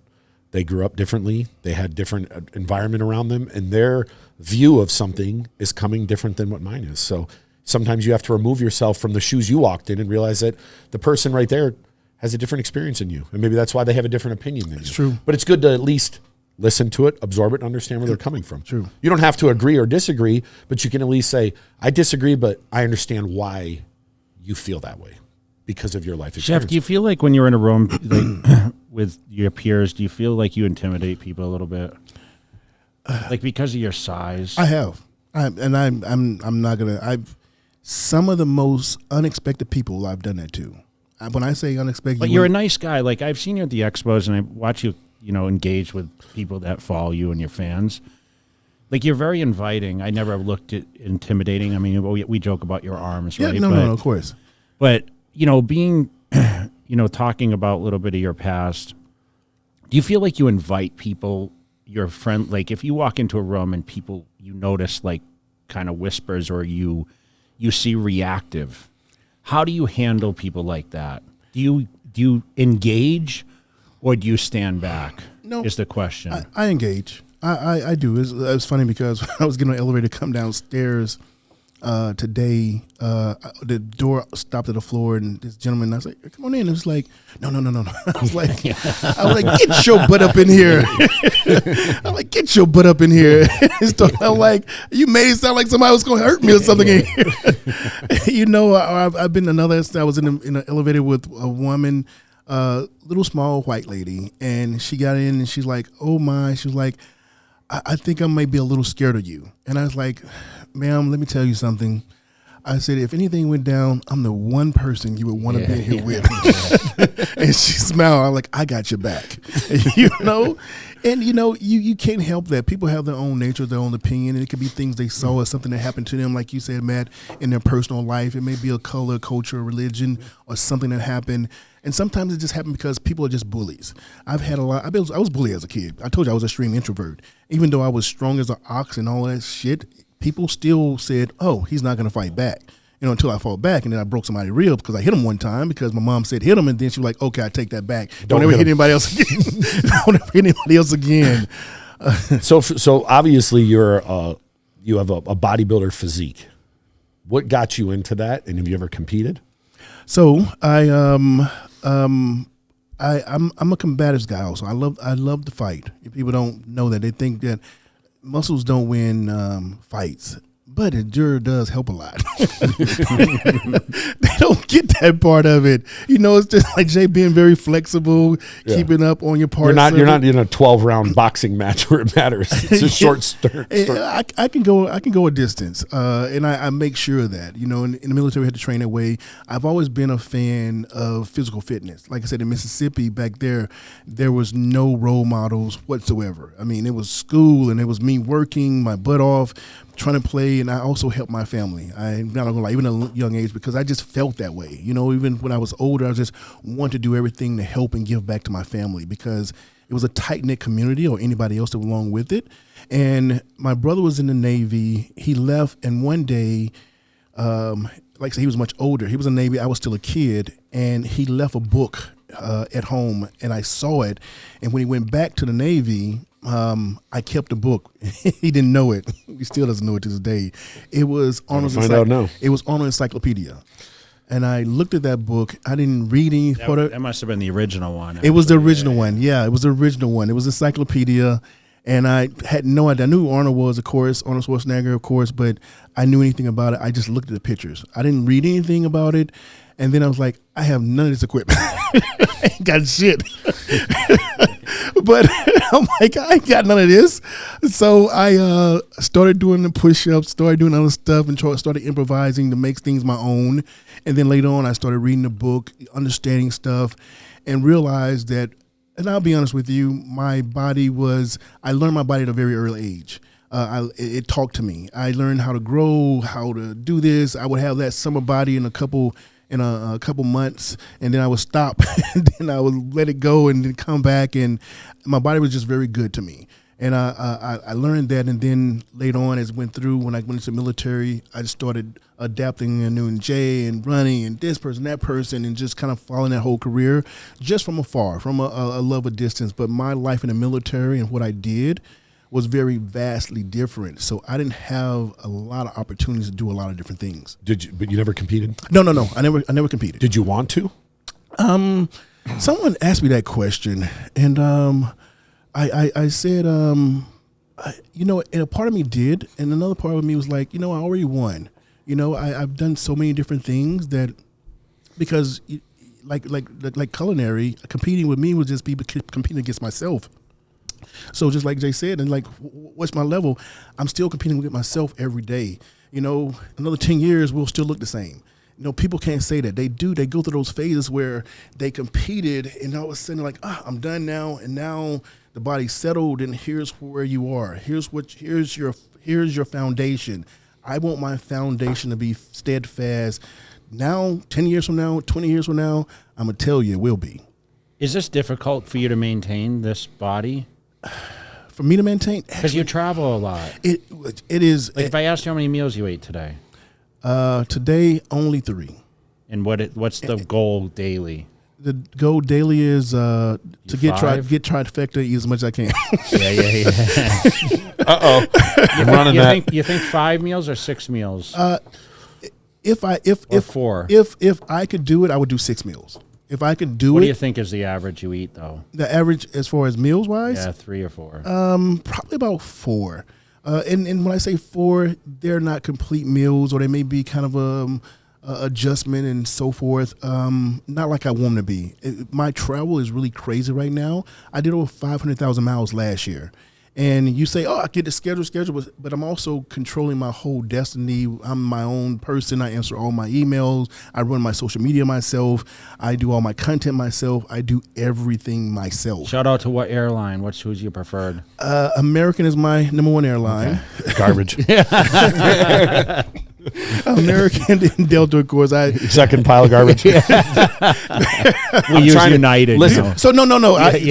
They grew up differently. They had different environment around them, and their view of something is coming different than what mine is. So sometimes you have to remove yourself from the shoes you walked in and realize that the person right there has a different experience than you. And maybe that's why they have a different opinion than you. It's true. But it's good to at least listen to it, absorb it, and understand where they're coming from. True. You don't have to agree or disagree, but you can at least say, I disagree, but I understand why you feel that way because of your life experience. Jeff, do you feel like when you're in a room like, with your peers, do you feel like you intimidate people a little bit? Like because of your size? I have. I'm not gonna. Some of the most unexpected people I've done that to. When I say unexpected, But you're a nice guy. Like I've seen you at the expos, and I watch you, you know, engage with people that follow you and your fans. Like you're very inviting. I never looked at intimidating. I mean, we joke about your arms, yeah, right? no, of course. But you know, being, you know, talking about a little bit of your past, do you feel like you invite people, your friend, like if you walk into a room and people, you notice like kind of whispers or you see reactive? How do you handle people like that? Do you engage, or do you stand back? No, is the question. I engage. I do. It's funny because when I was getting on the elevator to come downstairs today, the door stopped at the floor, and this gentleman, I was like, "Come on in." It was like, "No." I was like, "Get your butt up in here." I'm like, "Get your butt up in here." I'm like, "You made it sound like somebody was going to hurt me or something in here." You know, I've been another. I was in an elevator with a woman, little small white lady, and she got in and she's like, "Oh my," she was like, I think I might be a little scared of you. And I was like, "Ma'am, let me tell you something." I said, "If anything went down, I'm the one person you would want to be here with." And she smiled. I'm like, "I got your back." You know? And, you know, you can't help that. People have their own nature, their own opinion. And it could be things they saw or something that happened to them, like you said, Matt, in their personal life. It may be a color, culture, religion, or something that happened. And sometimes it just happened because people are just bullies. I've had a lot. I was bullied as a kid. I told you I was an extreme introvert. Even though I was strong as an ox and all that shit, people still said, "Oh, he's not going to fight back." You know, until I fought back, and then I broke somebody's rib because I hit him one time because my mom said hit him, and then she was like, "Okay, I take that back. Don't ever hit anybody else again." Don't ever hit anybody else again. So obviously you have a bodybuilder physique. What got you into that, and have you ever competed? So I'm a combatives guy also. I love to fight. If people don't know that, they think that muscles don't win fights. But it sure does help a lot. They don't get that part of it. You know, it's just like Jay being very flexible, keeping up on your parts. You're not in a 12-round boxing match where it matters. It's a short start. I can go a distance, and I make sure of that. You know, in the military, we had to train that way. I've always been a fan of physical fitness. Like I said, in Mississippi, back there was no role models whatsoever. I mean, it was school, and it was me working my butt off, trying to play, and I also helped my family. I'm not gonna lie, even at a young age, because I just felt that way. You know, even when I was older, I just wanted to do everything to help and give back to my family because it was a tight-knit community, or anybody else that was along with it. And my brother was in the Navy. He left, and one day, like I said, he was much older. He was in the Navy. I was still a kid, and he left a book at home, and I saw it. And when he went back to the Navy, I kept the book. He didn't know it. He still doesn't know it to this day. It was Arnold's It was Arnold Encyclopedia. And I looked at that book. I didn't read any photo. That must have been the original one. It was the original one. Yeah, it was the original one. It was encyclopedia. And I had no idea. I knew who Arnold was, of course, Arnold Schwarzenegger, of course, but I knew anything about it. I just looked at the pictures. I didn't read anything about it. And then I was like, I have none of this equipment. I ain't got shit. But I'm like, I ain't got none of this. So I started doing the push-ups, started doing other stuff, and started improvising to make things my own. And then later on, I started reading the book, understanding stuff, and realized that, and I'll be honest with you, I learned my body at a very early age. It talked to me. I learned how to grow, how to do this. I would have that summer body in a couple months, and then I would stop, and then I would let it go, and then come back, and my body was just very good to me. And I learned that, and then later on, as it went through, when I went into the military, I just started adapting and doing J and running and this person, that person, and just kind of following that whole career just from afar, from a love of distance. But my life in the military and what I did was very vastly different. So I didn't have a lot of opportunities to do a lot of different things. Did you? But you never competed? No. I never competed. Did you want to? Someone asked me that question, and I said, and a part of me did, and another part of me was like, I already won. I've done so many different things that, because like culinary, competing with me would just be competing against myself. So just like Jay said, and like, what's my level? I'm still competing with myself every day. Another 10 years, we'll still look the same. People can't say that. They do. They go through those phases where they competed, and all of a sudden, like, I'm done now, and now the body's settled, and here's where you are. Here's your foundation. I want my foundation to be steadfast. Now, 10 years from now, 20 years from now, I'm gonna tell you, it will be. Is this difficult for you to maintain this body? For me to maintain, because you travel a lot. It is. Like, if I asked you how many meals you ate today. Today, only 3. And what's the goal daily? The goal daily is to get trifecta, eat as much as I can. Yeah. Uh-oh. I'm running that. You think 5 meals or 6 meals? If 4. If I could do it, I would do 6 meals. If I could do it. What do you think is the average you eat, though? The average as far as meals wise? Yeah, 3 or 4. Probably about 4. And when I say 4, they're not complete meals, or they may be kind of a adjustment and so forth. Not like I want them to be. My travel is really crazy right now. I did over 500,000 miles last year. And you say, I get the schedule, but I'm also controlling my whole destiny. I'm my own person. I answer all my emails. I run my social media myself. I do all my content myself. I do everything myself. Shout out to what airline? Who's your preferred? American is my #1 airline. Okay. Garbage. American and Delta, of course. Second pile of garbage. We use United. Listen. So no. Let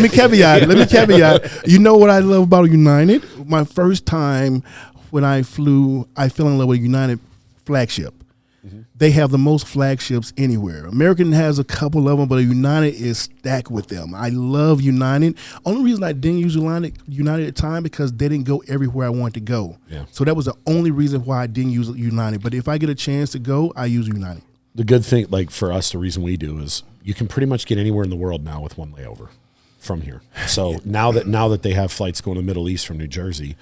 me caveat. You know what I love about United? My first time when I flew, I fell in love with United flagship. Mm-hmm. They have the most flagships anywhere. American has a couple of them, but United is stacked with them. I love United. Only reason I didn't use United at the time because they didn't go everywhere I wanted to go. Yeah. So that was the only reason why I didn't use United. But if I get a chance to go, I use United. The good thing, like for us, the reason we do is you can pretty much get anywhere in the world now with one layover from here. So now that they have flights going to the Middle East from New Jersey,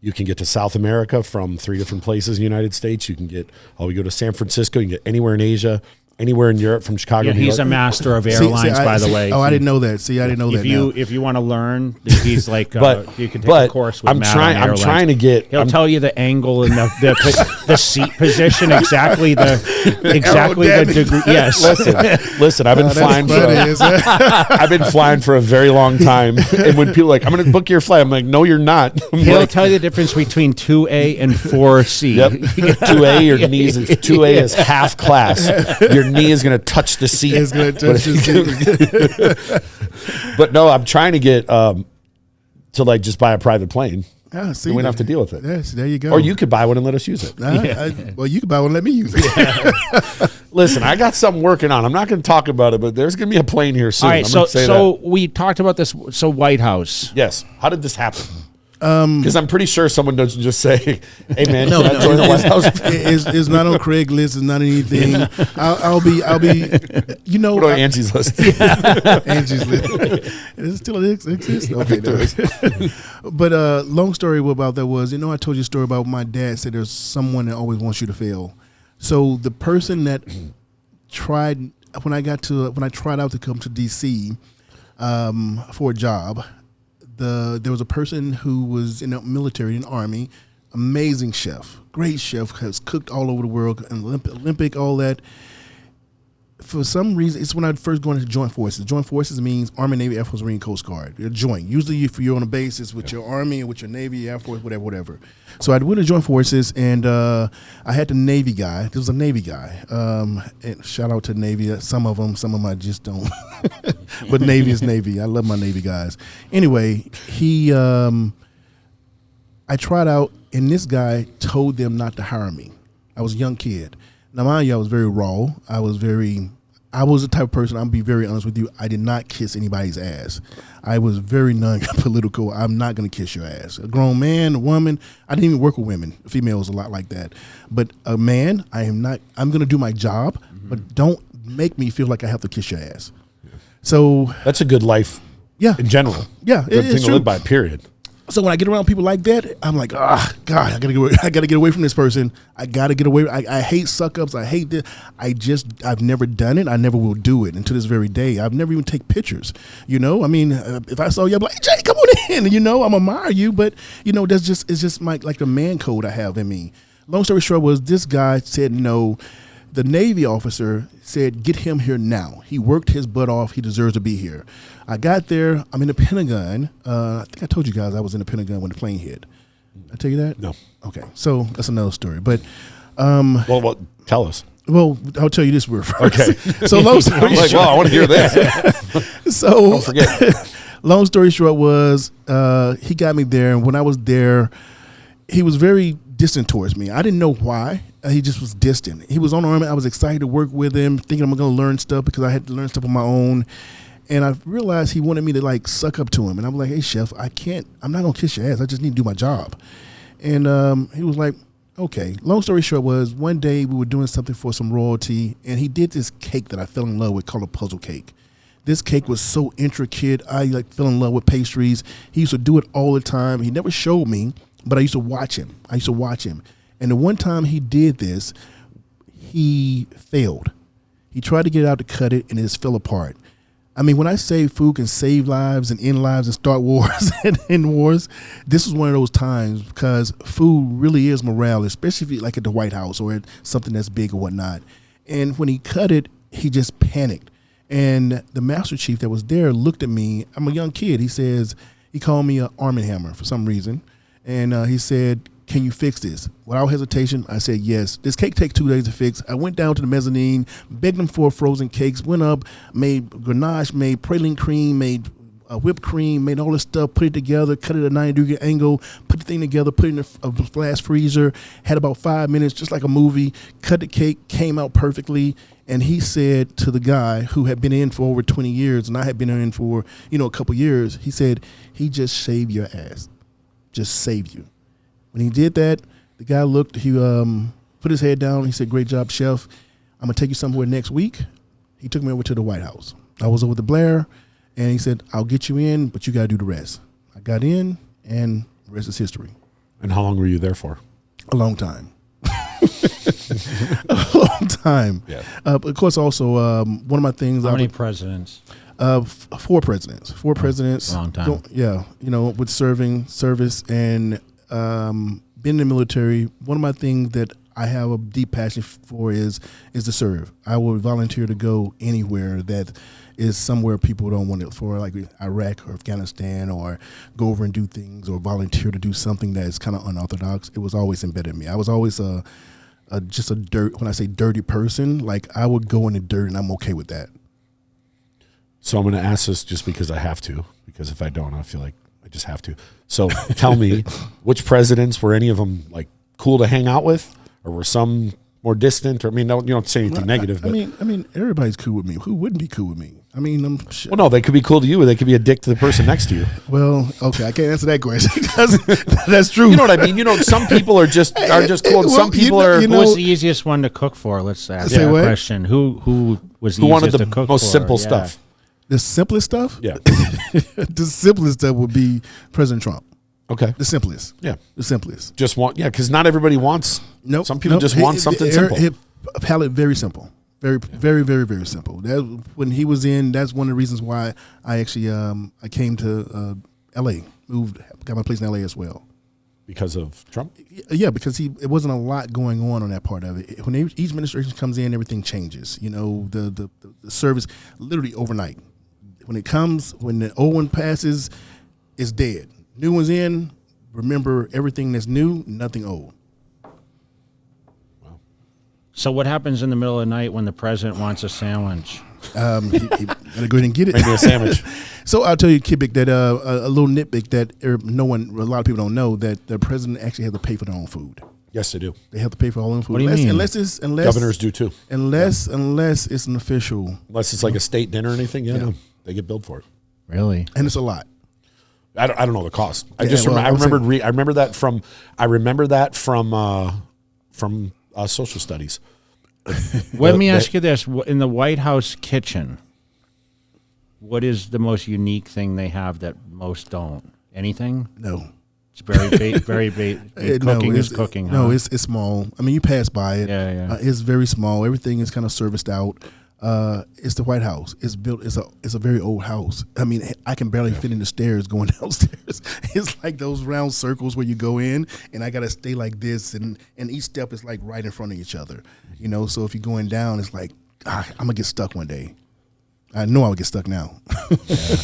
you can get to South America from 3 different places in the United States. You can get, we go to San Francisco. You can get anywhere in Asia, anywhere in Europe from Chicago. Yeah, he's a master of airlines, by the way. Oh, I didn't know that. I didn't know that. If you want to learn, he's like, you can take a course with Matt on airlines. I'm trying to get. He'll tell you the angle and the seat position, exactly the degree. Yes. Listen. I've been flying for a very long time, and when people are like, I'm going to book your flight, I'm like, no, you're not. He'll tell you the difference between 2A and 4C. Yep. 2A, your knees. 2A is half class. Your knee is going to touch the seat. It's going to touch the seat. But no, I'm trying to get to like just buy a private plane See, we don't have to deal with it. Yes, there you go. Or you could buy one and let us use it. Well, you could buy one and let me use it. Listen, I got something working on. I'm not going to talk about it, but there's going to be a plane here soon. All right, so we talked about this. So White House. Yes. How did this happen? Because I'm pretty sure someone doesn't just say, "Hey man, can I join the White House?" It's not on Craigslist. It's not anything. I'll be. You know, what on Angie's list? Angie's list. It still exists. Okay, no. But long story about that was, I told you a story about my dad said there's someone that always wants you to fail. So the person that tried when I tried out to come to DC for a job. There was a person who was in the military, in the Army, amazing chef, great chef, has cooked all over the world, Olympic, all that. For some reason, it's when I first go into Joint Forces. Joint Forces means Army, Navy, Air Force, Marine, Coast Guard. They're joint. Usually if you're on a base, it's with your Army or with your Navy, Air Force, whatever. So I went to Joint Forces, and I had the Navy guy. This was a Navy guy. And shout out to Navy. Some of them I just don't. But Navy is Navy. I love my Navy guys. Anyway, I tried out, and this guy told them not to hire me. I was a young kid. Now, mind you, I was very raw. I was the type of person, I'll be very honest with you, I did not kiss anybody's ass. I was very non-political. I'm not going to kiss your ass. A grown man, a woman, I didn't even work with women, females a lot like that. But a man, I'm going to do my job, but don't make me feel like I have to kiss your ass. Yeah. So that's a good life in general. Yeah, good thing to live by, period. So when I get around people like that, I'm like, God, I gotta get away from this person. I gotta get away. I hate suck ups. I hate this. I've never done it. I never will do it. And to this very day, I've never even take pictures. I mean, if I saw you, I'm like, hey, Jay, come on in. I'm admire you, but it's just like the man code I have in me. Long story short was this guy said no. The Navy officer said, get him here now. He worked his butt off. He deserves to be here. I got there. I'm in the Pentagon. I think I told you guys I was in the Pentagon when the plane hit. Did I tell you that? No. Okay. So that's another story. But well, tell us. Well, I'll tell you this word first. Okay. So long story short. I want to hear this. So don't forget. Long story short was he got me there. And when I was there, he was very distant towards me. I didn't know why. He just was distant. He was on Army. I was excited to work with him, thinking I'm going to learn stuff because I had to learn stuff on my own. And I realized he wanted me to suck up to him. And I'm like, hey, chef, I'm not going to kiss your ass. I just need to do my job. And he was like, okay. Long story short was one day we were doing something for some royalty, and he did this cake that I fell in love with called a puzzle cake. This cake was so intricate. I fell in love with pastries. He used to do it all the time. He never showed me, but I used to watch him. And the one time he did this, he failed. He tried to get it out to cut it, and it just fell apart. I mean, when I say food can save lives and end lives and start wars and end wars, this was one of those times because food really is morale, especially if at the White House or at something that's big or whatnot. And when he cut it, he just panicked. And the Master Chief that was there looked at me. I'm a young kid. He called me an Arm & Hammer for some reason. And he said, can you fix this? Without hesitation, I said yes. This cake takes 2 days to fix. I went down to the mezzanine, begged them for frozen cakes, went up, made ganache, made praline cream, made whipped cream, made all this stuff, put it together, cut it at a 90-degree angle, put the thing together, put it in a flash freezer, had about 5 minutes, just like a movie, cut the cake, came out perfectly. And he said to the guy who had been in for over 20 years, and I had been in for, a couple years, he said, he just shaved your ass. Just saved you. When he did that, the guy looked, he put his head down. He said, great job, chef. I'm going to take you somewhere next week. He took me over to the White House. I was over to Blair, and he said, I'll get you in, but you got to do the rest. I got in, and the rest is history. And how long were you there for? A long time. A long time. Yeah. Of course, also, one of my things. How many presidents? 4 presidents. 4 presidents. A long time. With service, and being in the military. One of my things that I have a deep passion for is to serve. I will volunteer to go anywhere that is somewhere people don't want it for, like Iraq or Afghanistan, or go over and do things or volunteer to do something that is kind of unorthodox. It was always embedded in me. I was always just a when I say dirty person, like I would go in the dirt and I'm okay with that. So I'm going to ask this just because I have to, because if I don't, I feel like I just have to. So tell me, which presidents were any of them like cool to hang out with, or were some more distant? Or I mean, you don't say anything negative. But I mean, everybody's cool with me. Who wouldn't be cool with me? I mean, well, no, they could be cool to you, or they could be a dick to the person next to you. Well, okay, I can't answer that question because that's true. You know what I mean? Some people are just cool. And some people are. Who was the easiest one to cook for? Let's ask that question. Who was the easiest to cook for? Most simple stuff? The simplest stuff? Yeah. The simplest stuff would be President Trump. Okay. The simplest. Yeah. The simplest. Just want, because not everybody wants. Nope. Some people just want something simple. His palate very simple. Very, very, very, very simple. That when he was in, that's one of the reasons why I actually I came to L.A. Got my place in L.A. as well. Because of Trump? Yeah, because it wasn't a lot going on that part of it. When each administration comes in, everything changes. The service literally overnight. When the old one passes, it's dead. New one's in, remember everything that's new, nothing old. Wow. So what happens in the middle of the night when the president wants a sandwich? He gotta go ahead and get it. Make me a sandwich. So I'll tell you, Kibik, that a little nitpick that a lot of people don't know, that the president actually has to pay for their own food. Yes, they do. They have to pay for all their own food. What do you mean? Unless governors do too. Unless it's an official. Unless it's like a state dinner or anything, no, they get billed for it. Really? And it's a lot. I don't know the cost. I remember that from social studies. Let me ask you this: in the White House kitchen, what is the most unique thing they have that most don't? Anything? No. It's very cooking is cooking. No, it's small. I mean, you pass by it. Yeah. It's very small. Everything is kind of serviced out. It's the White House. It's built. It's a very old house. I mean, I can barely fit in the stairs going downstairs. It's like those round circles where you go in, and I gotta stay like this, and each step is like right in front of each other. So if you're going down, it's like I'm gonna get stuck one day. I know I would get stuck now. Yeah.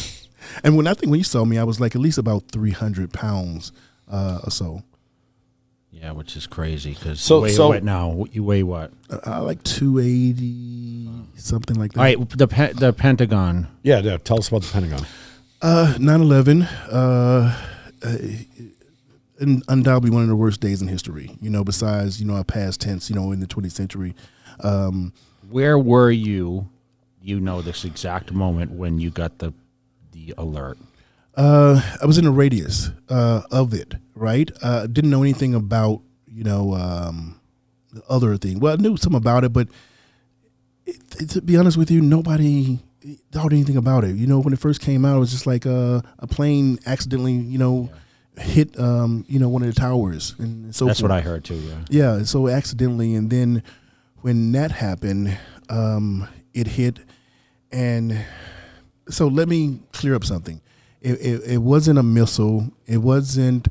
And when you saw me, I was like at least about 300 pounds or so. Yeah, which is crazy because what now? You weigh what? Like 280, something like that. All right, the Pentagon. Yeah, tell us about the Pentagon. 9/11, undoubtedly one of the worst days in history. Besides our past tense. In the 20th century. Where were you? This exact moment when you got the alert. I was in the radius of it, right? Didn't know anything about, the other thing. Well, I knew some about it, but to be honest with you, nobody thought anything about it. When it first came out, it was just like a plane accidentally, hit, one of the towers. And so that's what I heard too, yeah. Yeah, so accidentally. And then when that happened, it hit. And so let me clear up something. It wasn't a missile. It wasn't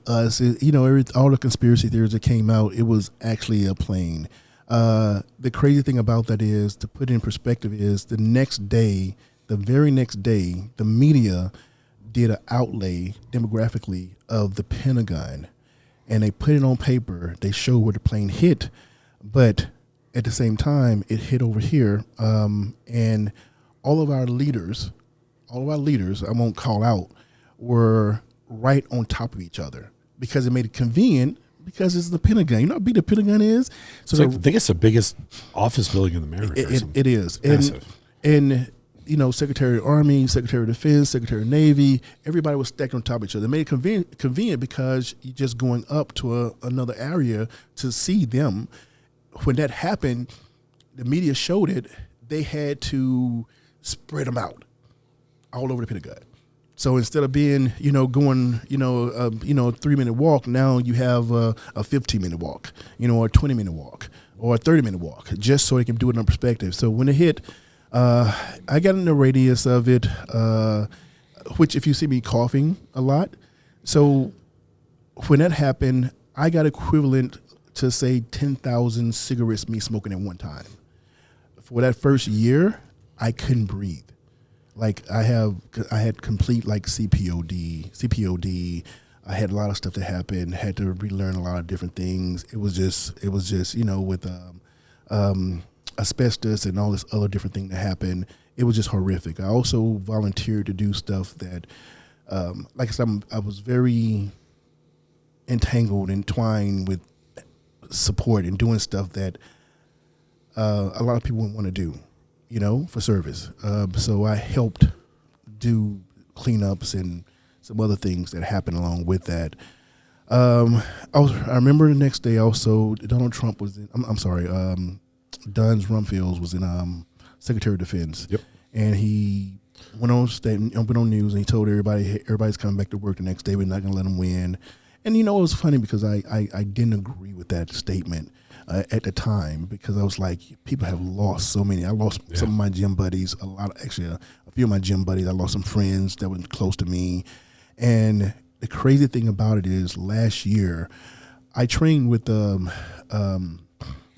us. All the conspiracy theories that came out, it was actually a plane. The crazy thing about that is, to put it in perspective, is the very next day, the media did an outlay demographically of the Pentagon, and they put it on paper. They showed where the plane hit, but at the same time, it hit over here, and all of our leaders, I won't call out, were right on top of each other because it made it convenient because it's the Pentagon. You know how big the Pentagon is? So I think it's the biggest office building in America. It is. Massive. And Secretary of Army, Secretary of Defense, Secretary of Navy, everybody was stacked on top of each other. It made it convenient because you're just going up to another area to see them. When that happened, the media showed it. They had to spread them out all over the Pentagon. So instead of being, going, a 3-minute walk, now you have a 15-minute walk, or a 20-minute walk, or a 30-minute walk, just so they can do it in perspective. So when it hit, I got in the radius of it, which if you see me coughing a lot. So when that happened, I got equivalent to say 10,000 cigarettes me smoking at one time. For that first year, I couldn't breathe. Like I had complete like CPOD. I had a lot of stuff that happened. Had to relearn a lot of different things. It was just with asbestos and all this other different thing that happened. It was just horrific. I also volunteered to do stuff that, like I said, I was very entwined with support and doing stuff that a lot of people wouldn't want to do, for service. So I helped do cleanups and some other things that happened along with that. I remember the next day also, Donald Trump was in, Duns Rumfield was in Secretary of Defense. Yep. And he went on news and he told everybody, hey, everybody's coming back to work the next day. We're not going to let them win. And, it was funny because I didn't agree with that statement at the time, because I was like, people have lost so many. I lost some of my gym buddies, a few of my gym buddies. I lost some friends that were close to me. And the crazy thing about it is last year I trained with the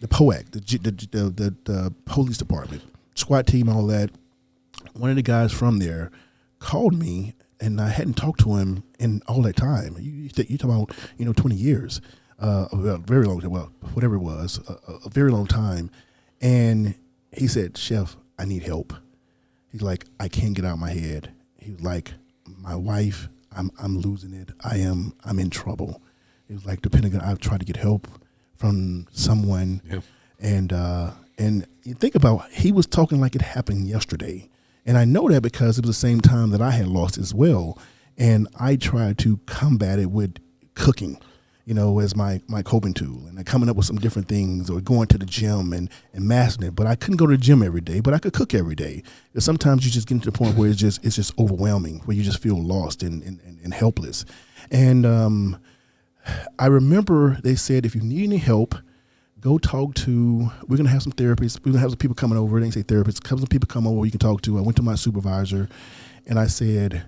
POAC, the police department, SWAT team, all that. One of the guys from there called me, and I hadn't talked to him in all that time. You talk about 20 years, a very long time. Well, whatever it was, a very long time. And he said, "Chef, I need help." He's like, "I can't get out of my head." He was like, "My wife, I'm losing it. I'm in trouble." It was like, depending on, I've tried to get help from someone, and you think about, he was talking like it happened yesterday. And I know that because it was the same time that I had lost as well. And I tried to combat it with cooking, as my coping tool, and coming up with some different things, or going to the gym and mastering it. But I couldn't go to the gym every day, but I could cook every day. Because sometimes you just get to the point where it's just overwhelming, where you just feel lost and helpless. And I remember they said, if you need any help, go talk to, we're going to have some therapists. We're going to have some people coming over. They didn't say therapists. Some people come over you can talk to. I went to my supervisor, and I said,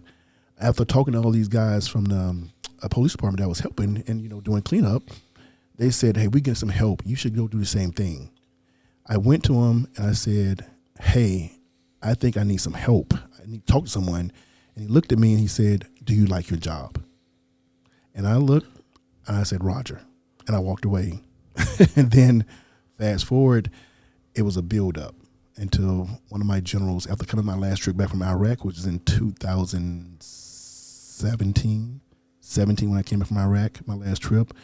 after talking to all these guys from the police department that was helping and, doing cleanup, they said, hey, we get some help. You should go do the same thing. I went to him, and I said, hey, I think I need some help. I need to talk to someone. And he looked at me, and he said, do you like your job? And I looked, and I said, Roger. And I walked away. And then fast forward, it was a build-up until one of my generals, after coming my last trip back from Iraq, which was in 2017 when I came back from Iraq, my last trip,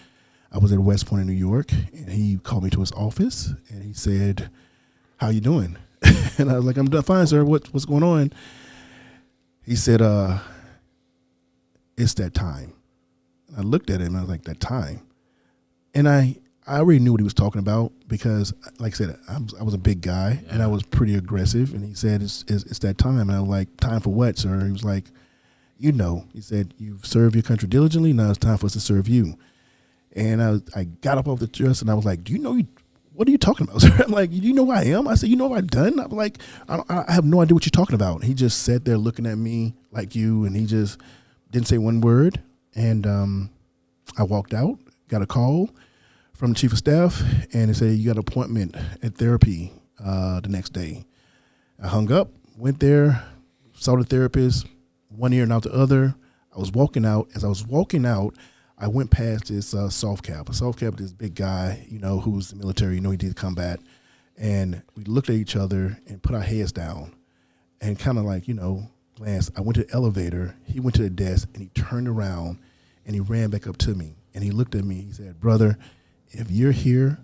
I was at West Point in New York, and he called me to his office, and he said, how you doing? And I was like, I'm doing fine, sir. What's going on? He said, it's that time. I looked at him, and I was like, that time? And I already knew what he was talking about, because, like I said, I was a big guy, and I was pretty aggressive. And he said, it's that time. And I was like, time for what, sir? He was like, he said, you've served your country diligently. Now it's time for us to serve you. And I got up off the dress, and I was like, what are you talking about, sir? I'm like, do you know who I am? I said, you know what I've done? I'm like, I have no idea what you're talking about. He just sat there looking at me like you, and he just didn't say one word. And I walked out, got a call from the chief of staff, and they said, you got an appointment at therapy the next day. I hung up, went there, saw the therapist, one ear and out the other. I was walking out. As I was walking out, I went past this soft cap. A soft cap, this big guy, who's the military, he did combat. And we looked at each other and put our heads down and kind of like, glanced. I went to the elevator. He went to the desk, and he turned around, and he ran back up to me. And he looked at me. He said, brother, if you're here,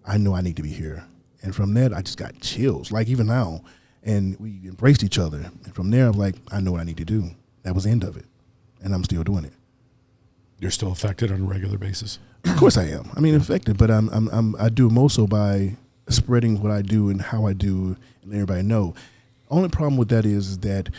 I know I need to be here. And from that, I just got chills, like even now. And we embraced each other. And from there, I'm like, I know what I need to do. That was the end of it. And I'm still doing it. You're still affected on a regular basis? Of course I am. I mean, affected, but I do more so by spreading what I do and how I do and let everybody know. Only problem with that is that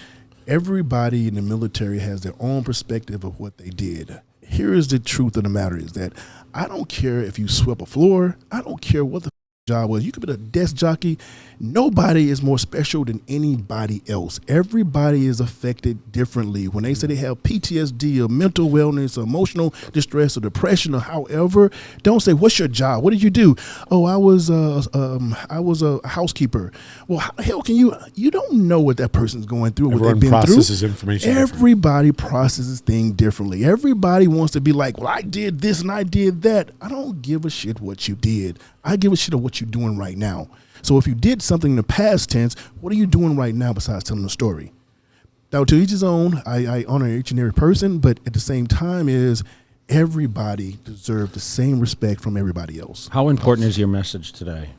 everybody in the military has their own perspective of what they did. Here is the truth of the matter is that I don't care if you swept a floor. I don't care what the job was. You could be a desk jockey. Nobody is more special than anybody else. Everybody is affected differently. When they say they have PTSD or mental wellness or emotional distress or depression or however, don't say, what's your job? What did you do? Oh, I was a housekeeper. Well, how the hell can you don't know what that person's going through, Everyone what they've been processes through. Information Everybody processes things differently. Everybody wants to be like, well, I did this and I did that. I don't give a shit what you did. I give a shit of what you're doing right now. So if you did something in the past tense, what are you doing right now besides telling the story? Now, to each his own. I honor each and every person, but at the same time is everybody deserves the same respect from everybody else. How important is your message today?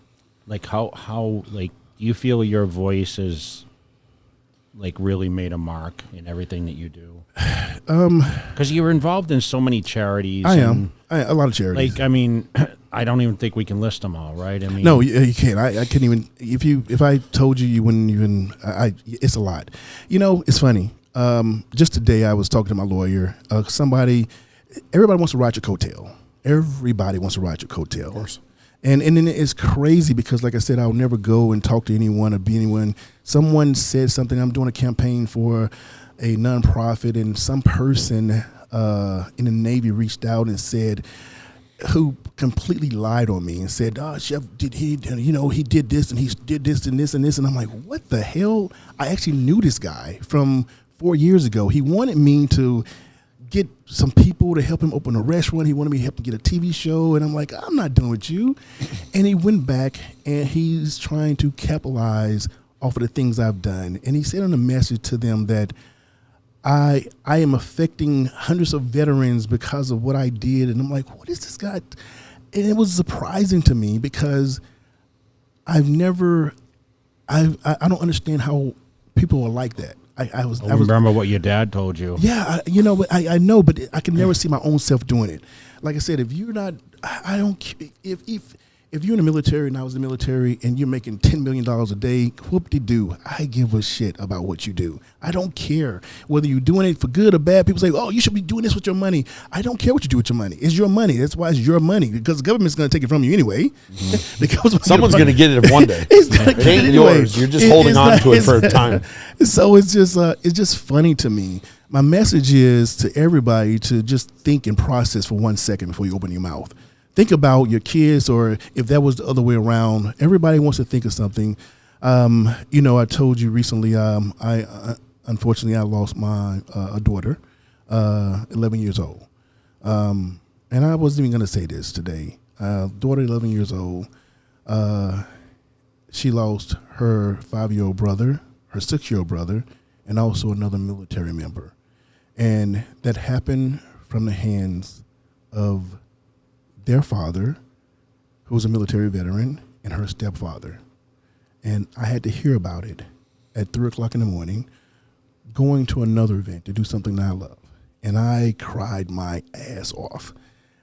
Like how like do you feel your voice is like really made a mark in everything that you do? Because you're involved in so many charities. I am. A lot of charities. Like, I mean, I don't even think we can list them all, right? I mean, no, you can't. I couldn't even. If I told you, you wouldn't even. It's a lot. You know, it's funny. Just today, I was talking to my lawyer. Everybody wants to ride your coattail. Everybody wants to ride your coattail. Of course. And then it's crazy because, like I said, I'll never go and talk to anyone or be anyone. Someone said something. I'm doing a campaign for a nonprofit, and some person in the Navy reached out and said, who completely lied on me and said, "Oh, Chef, he did this and he did this and this and this," and I'm like, what the hell? I actually knew this guy from 4 years ago. He wanted me to get some people to help him open a restaurant. He wanted me to help him get a TV show. And I'm like, I'm not dealing with you. And he went back and he's trying to capitalize off of the things I've done. And he said on a message to them that I am affecting hundreds of veterans because of what I did. And I'm like, what is this guy? And it was surprising to me because I don't understand how people are like that. I remember what your dad told you. Yeah, I know, but I can never see my own self doing it. Like I said, if you're not, I don't. If you're in the military and I was in the military and you're making $10 million a day, whoop-de-doo, I give a shit about what you do. I don't care whether you're doing it for good or bad. People say, oh, you should be doing this with your money. I don't care what you do with your money. It's your money. That's why it's your money, because the government's going to take it from you anyway. Mm-hmm. Someone's going to get it one day. It's going to get it anyway. Yours. You're just holding on to it for a time. So it's just funny to me. My message is to everybody to just think and process for 1 second before you open your mouth. Think about your kids, or if that was the other way around. Everybody wants to think of something. I told you recently, unfortunately I lost my a daughter, 11 years old. And I wasn't even going to say this today. Daughter, 11 years old. She lost her 5-year-old brother, her 6-year-old brother, and also another military member. And that happened from the hands of their father, who was a military veteran, and her stepfather. And I had to hear about it at 3 o'clock in the morning, going to another event to do something that I love. And I cried my ass off.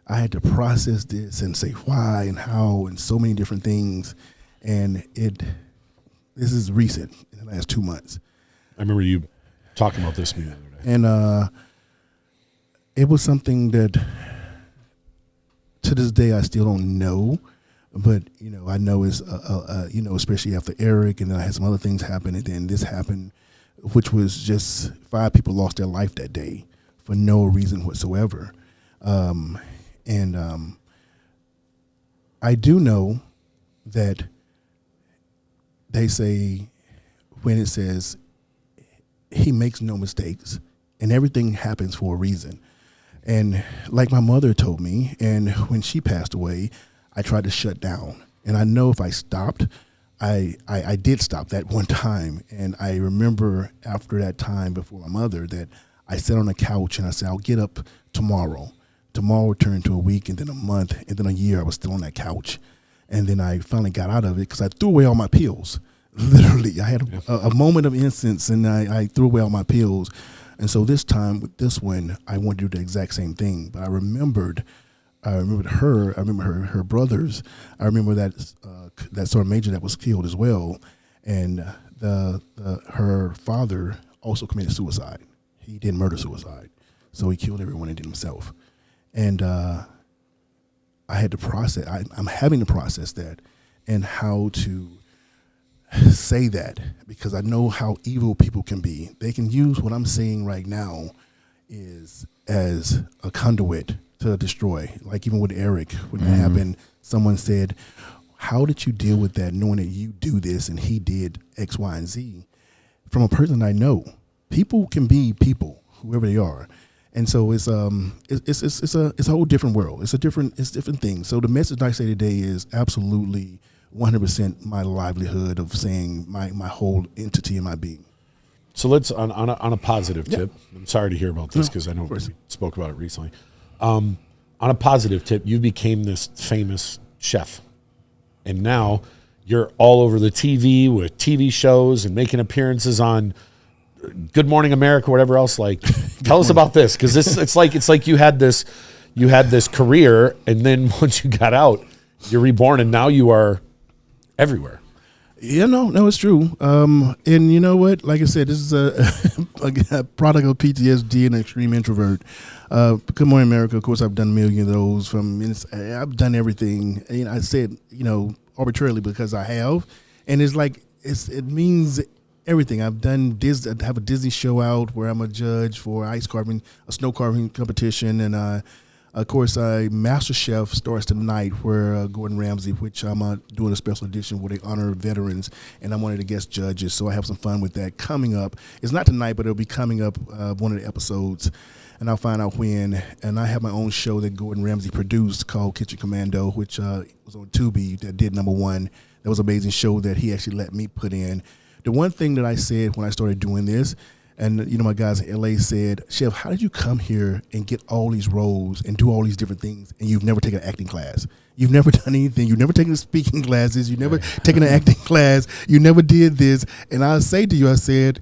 I had to process this and say why and how and so many different things. And this is recent, in the last 2 months. I remember you talking about this the other day. And it was something that, to this day, I still don't know, but I know it's especially after Eric, and then I had some other things happen, and then this happened, which was just 5 people lost their life that day for no reason whatsoever, and I do know that they say when it says he makes no mistakes, and everything happens for a reason. And like my mother told me, and when she passed away, I tried to shut down. And I know if I stopped, I did stop that one time. And I remember after that time before my mother that I sat on the couch and I said, I'll get up tomorrow. Tomorrow turned to a week, and then a month, and then a year. I was still on that couch. And then I finally got out of it because I threw away all my pills. Literally, I had a moment of innocence, and I threw away all my pills. And so this time with this one, I wanted to do the exact same thing. But I remembered her. I remember her brothers. I remember that sergeant major that was killed as well. And her father also committed suicide. He did murder-suicide. So he killed everyone and did himself. And I had to process. I'm having to process that, and how to say that, because I know how evil people can be. They can use what I'm saying right now is as a conduit to destroy. Like even with Eric, when that happened, someone said, how did you deal with that, knowing that you do this and he did X, Y, and Z? From a person I know, people can be people, whoever they are. And so it's a whole different world. It's different thing. So the message I say today is absolutely 100% my livelihood of saying my whole entity in my being. So let's on a positive tip. I'm sorry to hear about this because I know we spoke about it recently. On a positive tip, you became this famous chef, and now you're all over the TV with TV shows and making appearances on Good Morning America, whatever else. Like, tell us about this, because it's like you had this career, and then once you got out, you're reborn, and now you are everywhere. Yeah, no, it's true. And you know what? Like I said, this is a product of PTSD and an extreme introvert. Good Morning America, of course, I've done a million of those. I've done everything. And I said, arbitrarily because I have. And it's like, it means everything. I've done Disney. I have a Disney show out where I'm a judge for a snow carving competition. And of course, Master Chef starts tonight where Gordon Ramsay, which I'm doing a special edition where they honor veterans, and I'm one of the guest judges, so I have some fun with that coming up. It's not tonight, but it'll be coming up one of the episodes, and I'll find out when. And I have my own show that Gordon Ramsay produced called Kitchen Commando, which was on Tubi, that did #1. That was an amazing show that he actually let me put in. The one thing that I said when I started doing this, and my guys in LA said, Chef, how did you come here and get all these roles and do all these different things, and you've never taken an acting class? You've never done anything. You've never taken speaking classes. You've never taken an acting class. You never did this. And I say to you, I said,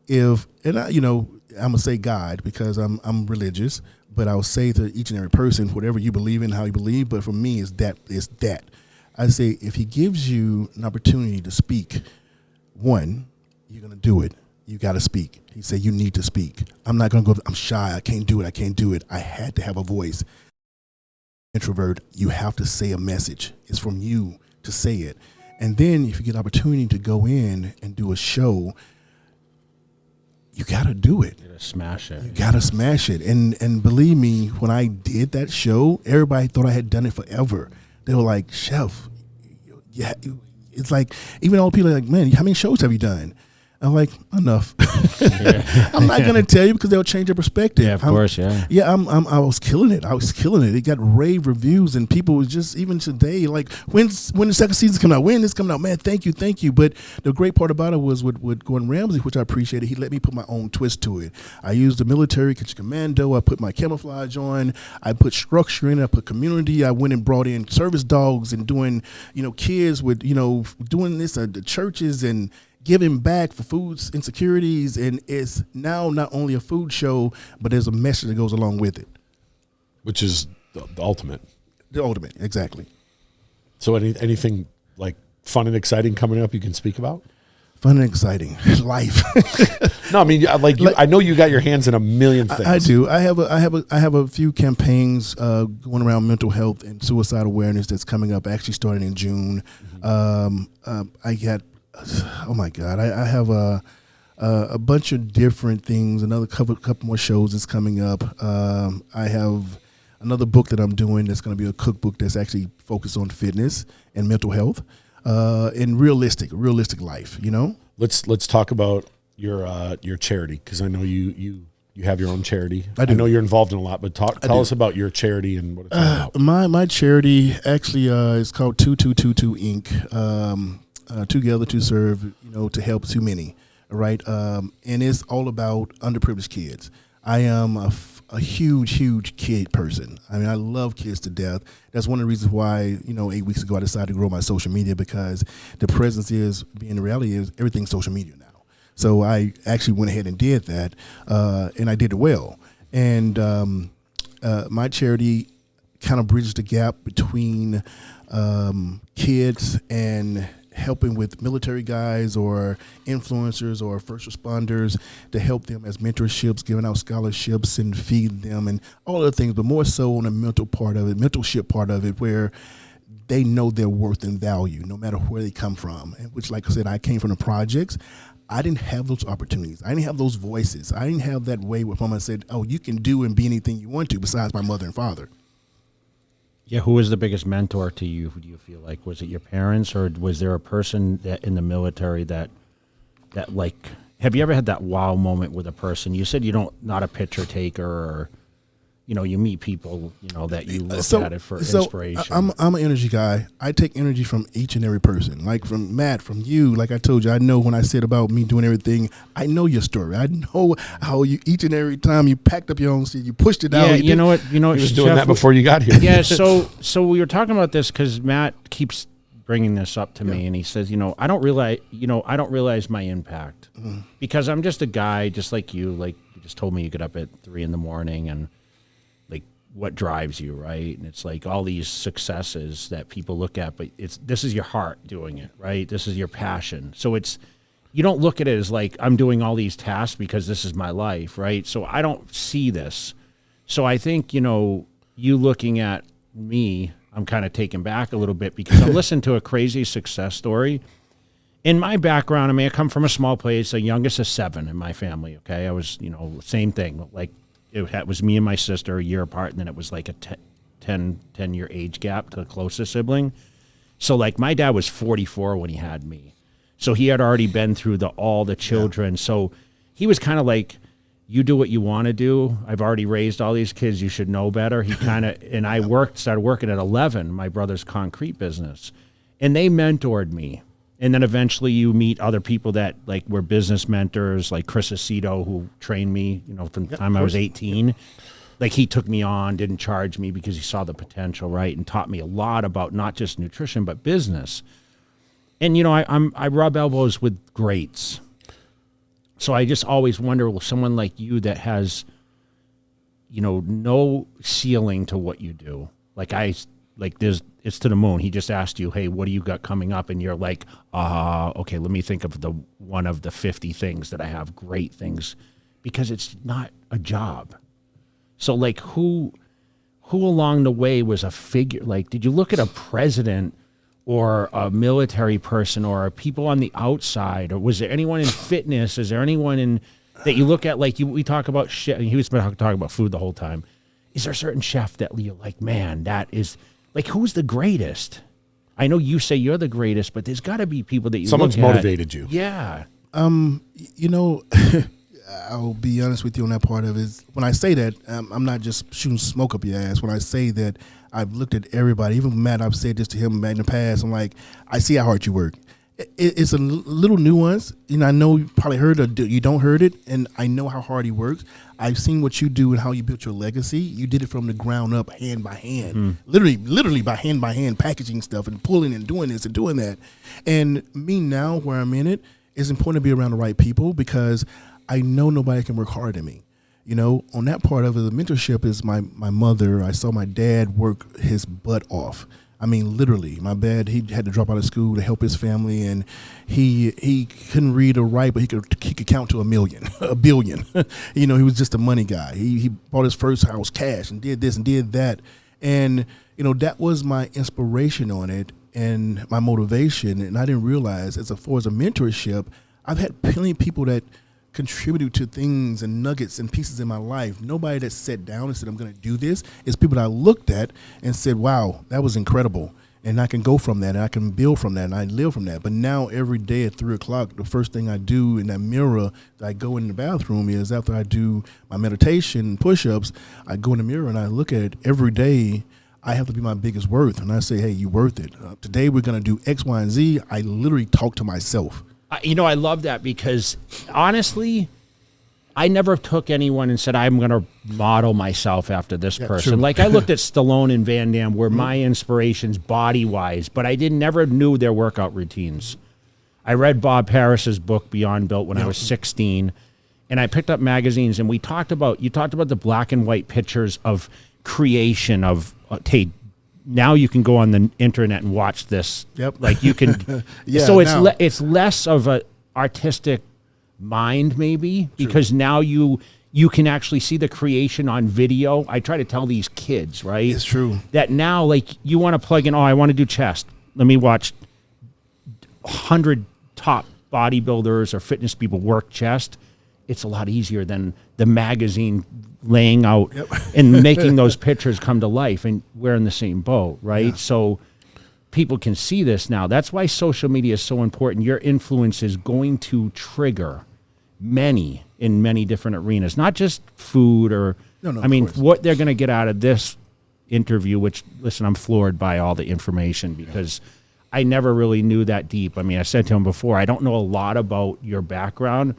I'm gonna say God because I'm religious, but I'll say to each and every person, whatever you believe in, how you believe. But for me, it's that. I say, if He gives you an opportunity to speak, one, you're gonna do it. You got to speak. He said, you need to speak. I'm not going to go, I'm shy. I can't do it. I had to have a voice. Introvert, you have to say a message. It's from you to say it. And then if you get an opportunity to go in and do a show, you got to do it. You got to smash it. You got to smash it. And believe me, when I did that show, everybody thought I had done it forever. They were like, Chef, yeah. It's like, even all the people are like, man, how many shows have you done? I'm like, enough. I'm not gonna tell you because they'll change their perspective. Yeah, of course, yeah. Yeah, I was killing it. It got rave reviews, and people was just even today like, when the second season's coming out, when this coming out, man, thank you. But the great part about it was with Gordon Ramsay, which I appreciated. He let me put my own twist to it. I used the military Kitchen Commando. I put my camouflage on. I put structure in. I put community. I went and brought in service dogs and doing kids with doing this at the churches and giving back for food insecurities, and it's now not only a food show, but there's a message that goes along with it. Which is the ultimate. The ultimate, exactly. So anything like fun and exciting coming up you can speak about? Fun and exciting. Life. No, I mean, I know you got your hands in a million things. I do. I have a few campaigns going around mental health and suicide awareness that's coming up, actually starting in June. I got, oh my God, I have a bunch of different things. Another couple more shows that's coming up. I have another book that I'm doing that's going to be a cookbook that's actually focused on fitness and mental health and realistic life. Let's talk about your charity, because I know you have your own charity. I do. I know you're involved in a lot, but tell us about your charity and what it's all about. My charity actually is called 2222 Inc. Together to serve, to help too many, right? And it's all about underprivileged kids. I am a huge kid person. I mean, I love kids to death. That's one of the reasons why, 8 weeks ago I decided to grow my social media, because the reality is everything's social media now. So I actually went ahead and did that, and I did it well. And my charity kind of bridges the gap between kids and helping with military guys or influencers or first responders to help them as mentorships, giving out scholarships and feeding them and all other things, but more so on the mentorship part of it, where they know their worth and value no matter where they come from. And which, like I said, I came from the projects. I didn't have those opportunities. I didn't have those voices. I didn't have that way where someone said, oh, you can do and be anything you want to, besides my mother and father. Yeah, who was the biggest mentor to you? Do you feel like, was it your parents, or was there a person that in the military that have you ever had that wow moment with a person? You said not a picture taker, or you meet people, that you look at it for inspiration. I'm an energy guy. I take energy from each and every person. Like from Matt, from you. Like I told you, I know when I said about me doing everything, I know your story. I know how you each and every time you packed up your own seat, you pushed it out. Yeah, you know what? He was doing that before you got here. Yeah, so we were talking about this because Matt keeps bringing this up to me, and he says, I don't realize my impact because I'm just a guy, just like you. Like you just told me, you get up at 3 a.m. and like what drives you, right? And it's like all these successes that people look at, but this is your heart doing it, right? This is your passion. So you don't look at it as like I'm doing all these tasks because this is my life, right? So I don't see this. So I think you looking at me, I'm kind of taken back a little bit because I'm listening to a crazy success story. In my background, I come from a small place, the youngest of 7 in my family, okay? I was, same thing. Like, it was me and my sister a year apart, and then it was like a 10-year age gap to the closest sibling. So, like, my dad was 44 when he had me. So he had already been through all the children. Yeah. So he was kind of like, you do what you want to do. I've already raised all these kids. You should know better. He kind of, and I started working at 11, my brother's concrete business, and they mentored me. And then eventually you meet other people that like were business mentors, like Chris Aceto, who trained me, from the time I was 18. Like he took me on, didn't charge me because he saw the potential, right? And taught me a lot about not just nutrition, but business. And, I rub elbows with greats. So I just always wonder, well, someone like you that has, no ceiling to what you do. It's to the moon. He just asked you, hey, what do you got coming up? And you're like, okay, let me think of one of the 50 things that I have, great things, because it's not a job. So like who along the way was a figure? Like, did you look at a president or a military person or people on the outside, or was there anyone in fitness? Is there anyone that you look at, like we talk about chef, he was talking about food the whole time. Is there a certain chef that you're like, man, that is, like, who's the greatest? I know you say you're the greatest, but there's got to be people that someone's motivated you. Yeah. I'll be honest with you on that part of it. When I say that, I'm not just shooting smoke up your ass. When I say that, I've looked at everybody. Even Matt, I've said this to him in the past. I'm like, I see how hard you work. It's a little nuance. I know you probably heard it or you don't heard it, and I know how hard he works. I've seen what you do and how you built your legacy. You did it from the ground up, hand by hand, literally by hand, packaging stuff and pulling and doing this and doing that. And me now, where I'm in it, it's important to be around the right people because I know nobody can work harder than me. On that part of it, the mentorship is my mother. I saw my dad work his butt off. Literally, my dad, he had to drop out of school to help his family, and he couldn't read or write, but he could count to a billion. He was just a money guy. He bought his first house cash and did this and did that. And, that was my inspiration on it and my motivation. And I didn't realize as far as a mentorship, I've had plenty of people that contributed to things and nuggets and pieces in my life. Nobody that sat down and said, I'm going to do this. It's people that I looked at and said, wow, that was incredible. And I can go from that and I can build from that and I live from that. But now every day at 3:00, the first thing I do in that mirror that I go in the bathroom is after I do my meditation push-ups, I go in the mirror and I look at it every day. I have to be my biggest worth. And I say, hey, you worth it. Today we're going to do X, Y, and Z. I literally talk to myself. I love that because honestly, I never took anyone and said, I'm going to model myself after this person. True. Like I looked at Stallone and Van Damme were my inspirations body-wise, but I never knew their workout routines. I read Bob Harris's book, Beyond Built, when I was 16, and I picked up magazines, and you talked about the black and white pictures of creation of, hey, now you can go on the internet and watch this. Yep. Like you can. So it's less of a artistic mind maybe because now you can actually see the creation on video. I try to tell these kids, right? It's true. That now like you want to plug in, I want to do chest. Let me watch 100 top bodybuilders or fitness people work chest. It's a lot easier than the magazine laying out and making those pictures come to life, and we're in the same boat, right? Yeah. So people can see this now. That's why social media is so important. Your influence is going to trigger many in many different arenas, not just food or. No, I mean, what they're going to get out of this interview. Which, listen, I'm floored by all the information because I never really knew that deep. I mean, I said to him before, I don't know a lot about your background,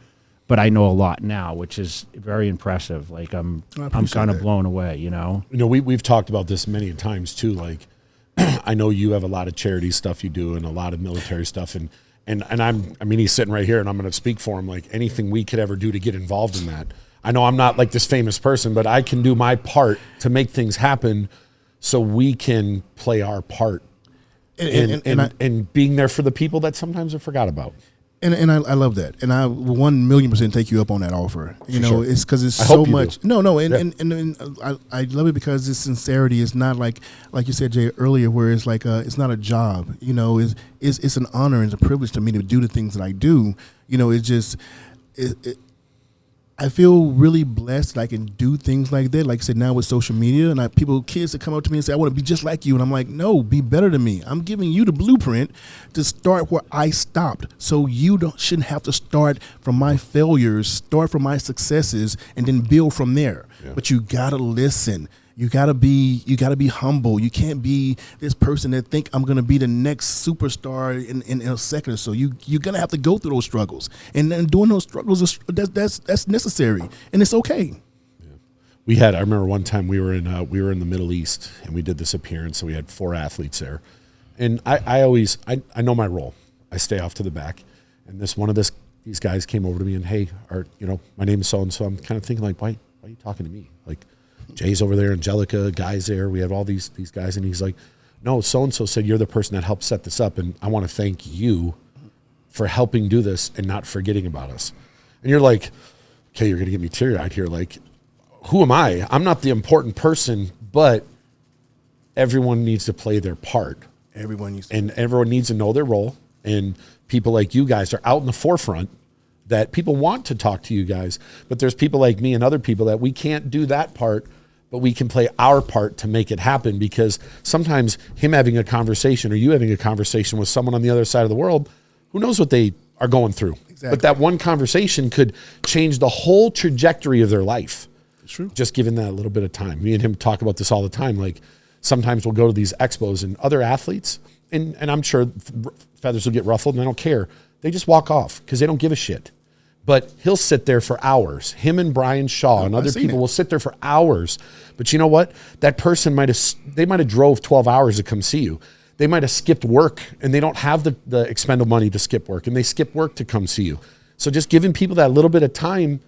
but I know a lot now, which is very impressive. Like I'm kind of blown away. You know, we've talked about this many times too. Like, I know you have a lot of charity stuff you do and a lot of military stuff, and I mean, he's sitting right here, and I'm going to speak for him. Like anything we could ever do to get involved in that. I know I'm not like this famous person, but I can do my part to make things happen, so we can play our part, and being there for the people that sometimes are forgot about. And I love that, and I 1,000,000% take you up on that offer. You know, it's because it's I so hope you much. do. No, and I love it because its sincerity is not like you said, Jay, earlier, where it's like it's not a job. You know, it's an honor and it's a privilege to me to do the things that I do. You know, it's just I feel really blessed that I can do things like that. Like I said, now with social media, and kids that come up to me and say, I want to be just like you. And I'm like, no, be better than me. I'm giving you the blueprint to start where I stopped. So you shouldn't have to start from my failures, start from my successes, and then build from there. Yeah. But you got to listen. You gotta be humble. You can't be this person that think I'm gonna be the next superstar in a second or so. You're gonna have to go through those struggles, and then doing those struggles that's necessary, and it's okay. Yeah. I remember one time we were in the Middle East, and we did this appearance, so we had 4 athletes there, and I always know my role. I stay off to the back, and these guys came over to me and, hey, my name is so and so. I'm kind of thinking like, why are you talking to me? Like, Jay's over there, Angelica, guys there. We have all these guys, and he's like, no, so-and-so said you're the person that helped set this up, and I want to thank you for helping do this and not forgetting about us. And you're like, okay, you're going to get me teary-eyed here. Like, who am I? I'm not the important person, but everyone needs to play their part. Everyone needs to know their role, and people like you guys are out in the forefront that people want to talk to you guys, but there's people like me and other people that we can't do that part, but we can play our part to make it happen, because sometimes him having a conversation or you having a conversation with someone on the other side of the world, who knows what they are going through. Exactly. But that one conversation could change the whole trajectory of their life. It's true. Just given that a little bit of time. Me and him talk about this all the time. Like, sometimes we'll go to these expos and other athletes, and I'm sure feathers will get ruffled, and I don't care. They just walk off because they don't give a shit. But he'll sit there for hours. Him and Brian Shaw and other people will sit there for hours. But you know what? That person might have drove 12 hours to come see you. They might have skipped work, and they don't have the expendable money to skip work, and they skip work to come see you. So just giving people that little bit of time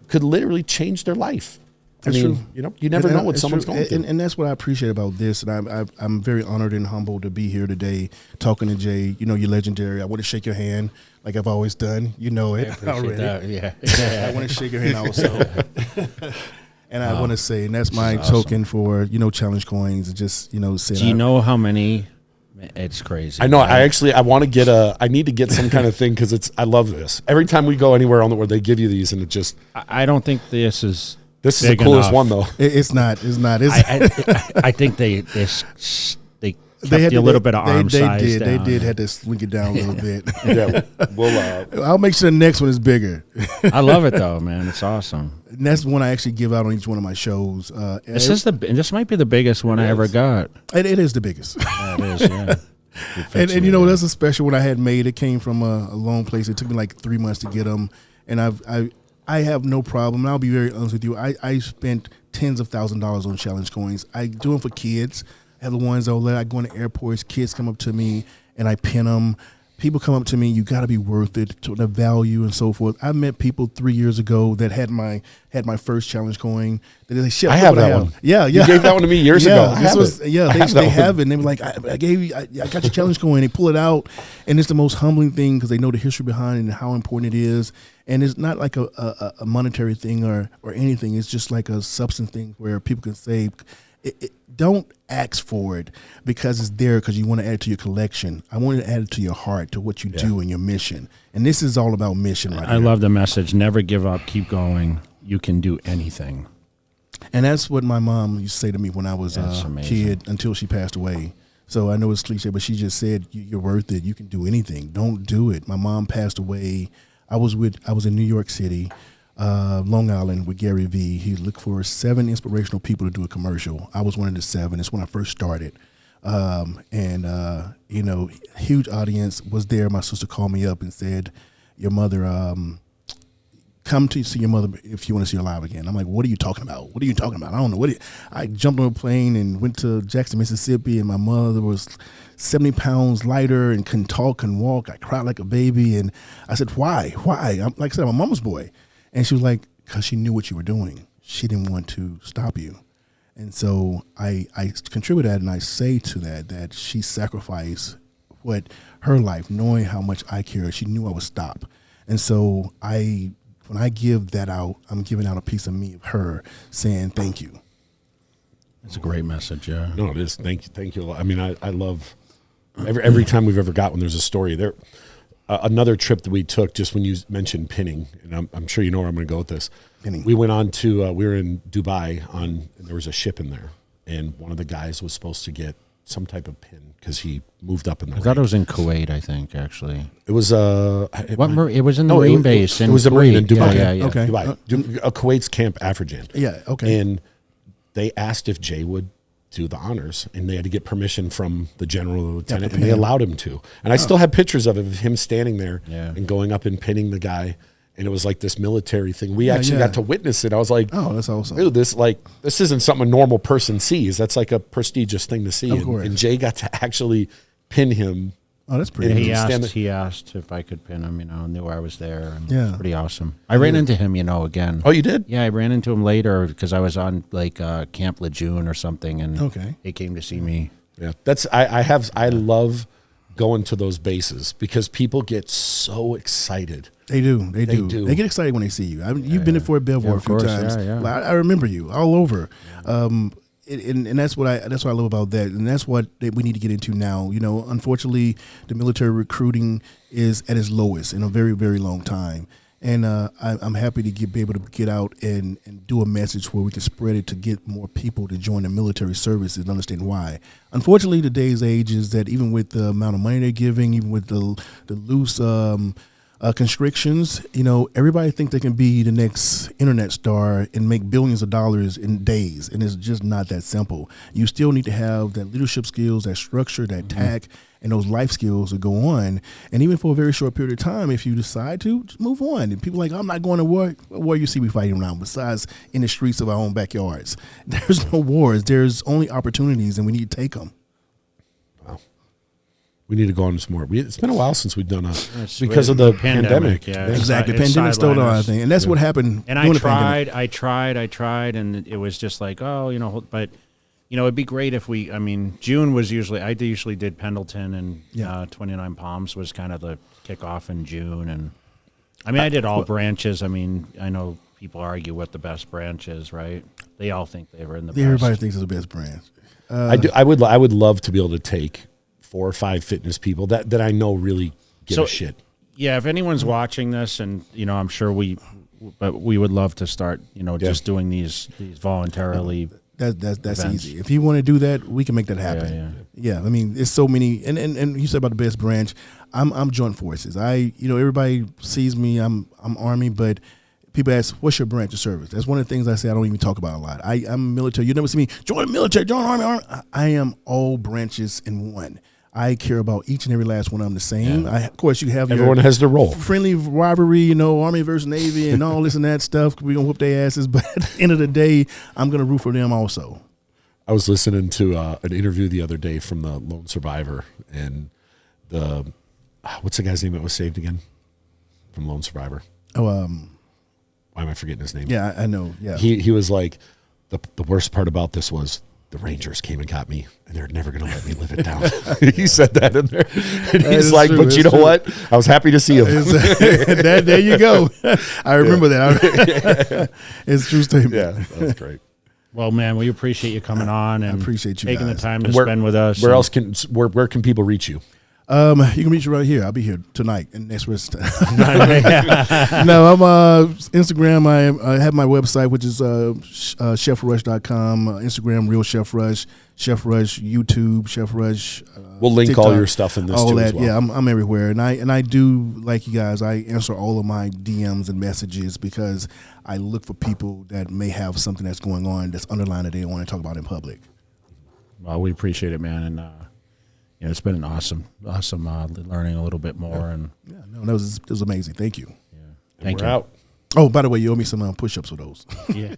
could literally change their life. That's true. You never know what someone's going through. And that's what I appreciate about this. And I'm very honored and humbled to be here today talking to Jay. You know, you're legendary. I want to shake your hand like I've always done. You know it already. That, yeah. I want to shake your hand also. And I want to say, and that's my token for, Challenge Coins. Just, say. Do you know how many? It's crazy. I know. I want to get I need to get some kind of thing, because I love this. Every time we go anywhere on the world, they give you these, and it just. I don't think this is. This is the coolest one, though. It's not. I think they kept you a little bit of arm size down. They did have to swing it down a little bit. Yeah, I'll make sure the next one is bigger. I love it though, man. It's awesome. And that's one I actually give out on each one of my shows. This might be the biggest one I ever got. It is the biggest. Yeah, it is. Yeah. And that's a special one I had made. It came from a long place. It took me like 3 months to get them, and I have no problem. And I'll be very honest with you. I spent tens of thousands of dollars on Challenge Coins. I do them for kids. I have the ones that I go into airports. Kids come up to me and I pin them. People come up to me. You got to be worth it, to the value and so forth. I met people 3 years ago that had my first Challenge Coin. They like, shit, I have that one. Yeah. You gave that one to me years ago. They have it. And they were like, I got your Challenge Coin. They pull it out, and it's the most humbling thing, because they know the history behind it and how important it is. And it's not like a monetary thing or anything. It's just like a substance thing where people can say, don't ask for it because it's there because you want to add it to your collection. I want to add it to your heart, to what you do and your mission. And this is all about mission right here. I love the message. Never give up. Keep going. You can do anything. And that's what my mom used to say to me when I was a kid, until she passed away. So I know it's cliche, but she just said, you're worth it. You can do anything. Don't do it. My mom passed away. I was in New York City. Long Island with Gary Vee. He looked for 7 inspirational people to do a commercial. I was one of the 7. It's when I first started. Huge audience was there. My sister called me up and said, your mother, come to see your mother if you want to see her live again. I'm like, what are you talking about? What are you talking about? I don't know. I jumped on a plane and went to Jackson, Mississippi, and my mother was 70 pounds lighter and couldn't talk, couldn't walk. I cried like a baby. And I said, why? I'm, like I said, I'm a mama's boy. And she was like, because she knew what you were doing. She didn't want to stop you. And so I contribute that, and I say to that she sacrificed her life, knowing how much I cared. She knew I would stop. And so when I give that out, I'm giving out a piece of me of her saying thank you. It's a great message, yeah. No, it is. Thank you. I mean, I love every time we've ever got when there's a story there. Another trip that we took, just when you mentioned pinning, and I'm sure you know where I'm going to go with this. Pinning. We went on to, we were in Dubai and there was a ship in there, and one of the guys was supposed to get some type of pin because he moved up in the I thought it was in Kuwait, I think, actually. It was it was in the Marine base. It was a Marine in Dubai. Yeah. Okay. Dubai. Kuwait's Camp Afrijan. Yeah, okay. And they asked if Jay would do the honors, and they had to get permission from the general or lieutenant, and they allowed him to. And I still have pictures of him standing there and going up and pinning the guy. And it was like this military thing. We actually got to witness it. I was like, oh, that's awesome. Dude, this isn't something a normal person sees. That's like a prestigious thing to see. Of course. And Jay got to actually pin him. Oh, that's pretty. He asked if I could pin him, knew I was there. And Yeah. It was pretty awesome. I ran into him, again. Oh, you did? Yeah, I ran into him later because I was on Camp Lejeune or something, and he came to see me. Yeah, I love going to those bases because people get so excited. They do. They get excited when they see you. You've been at Fort Belvoir a few times. Yeah. I remember you all over. And that's what I love about that, and that's what we need to get into now. Unfortunately, the military recruiting is at its lowest in a very, very long time. And I'm happy to be able to get out and do a message where we can spread it to get more people to join the military services and understand why. Unfortunately, today's age is that even with the amount of money they're giving, even with the loose constrictions, everybody thinks they can be the next internet star and make billions of dollars in days, and it's just not that simple. You still need to have that leadership skills, that structure, that tact, and those life skills to go on. And even for a very short period of time, if you decide to, just move on. And people are like, I'm not going to war. What war you see we fighting around besides in the streets of our own backyards? There's no wars. There's only opportunities, and we need to take them. We need to go on some more. It's been a while since we've done because of the pandemic. Yeah, exactly. The pandemic stole our thing, and that's what happened. And I tried, and it was just like, but it'd be great if June was I usually did Pendleton, and 29 Palms was kind of the kickoff in June, and I did all branches. I know people argue what the best branch is, right? They all think they were in the best. Everybody thinks it's the best branch. I would love to be able to take 4 or 5 fitness people that I know really give a shit. Yeah, if anyone's watching this, and I'm sure we would love to start, just doing these voluntarily. That's easy. If you want to do that, we can make that happen. Yeah. It's so many, and you said about the best branch. I'm Joint Forces. Everybody sees me. I'm Army, but people ask, what's your branch of service? That's one of the things I say I don't even talk about a lot. I'm military. You never see me join the military, join Army. I am all branches in one. I care about each and every last one of them the same. Yeah. Of course, you have everyone has their role. Friendly rivalry, Army versus Navy and all this and that stuff. We're going to whoop their asses. But at the end of the day, I'm going to root for them also. I was listening to an interview the other day from the lone survivor. And what's the guy's name that was saved again from Lone Survivor? Why am I forgetting his name? Yeah, I know. Yeah, he was like, the worst part about this was the Rangers came and got me, and they're never going to let me live it down. He said that in there. And he's like, true, but you know what? I was happy to see him. There you go. I remember that. It's a true statement. Yeah, that's great. Well, man, we appreciate you coming on and I appreciate you taking guys. the time to spend with us. Where can people reach you? You can reach me right here. I'll be here tonight and next rest. No, I'm Instagram. I have my website, which is chefrush.com. Instagram, Real Chef Rush, Chef Rush, YouTube, Chef Rush. We'll link TikTok, all your stuff in this all too that. as well. Yeah, I'm everywhere, and I do like you guys. I answer all of my DMs and messages because I look for people that may have something that's going on that's underlying that they don't want to talk about in public. Well, we appreciate it, man, and it's been an awesome learning a little bit more. And It was amazing. Thank you. Thank We're you. out. Oh, by the way, you owe me some push-ups for those. Yeah.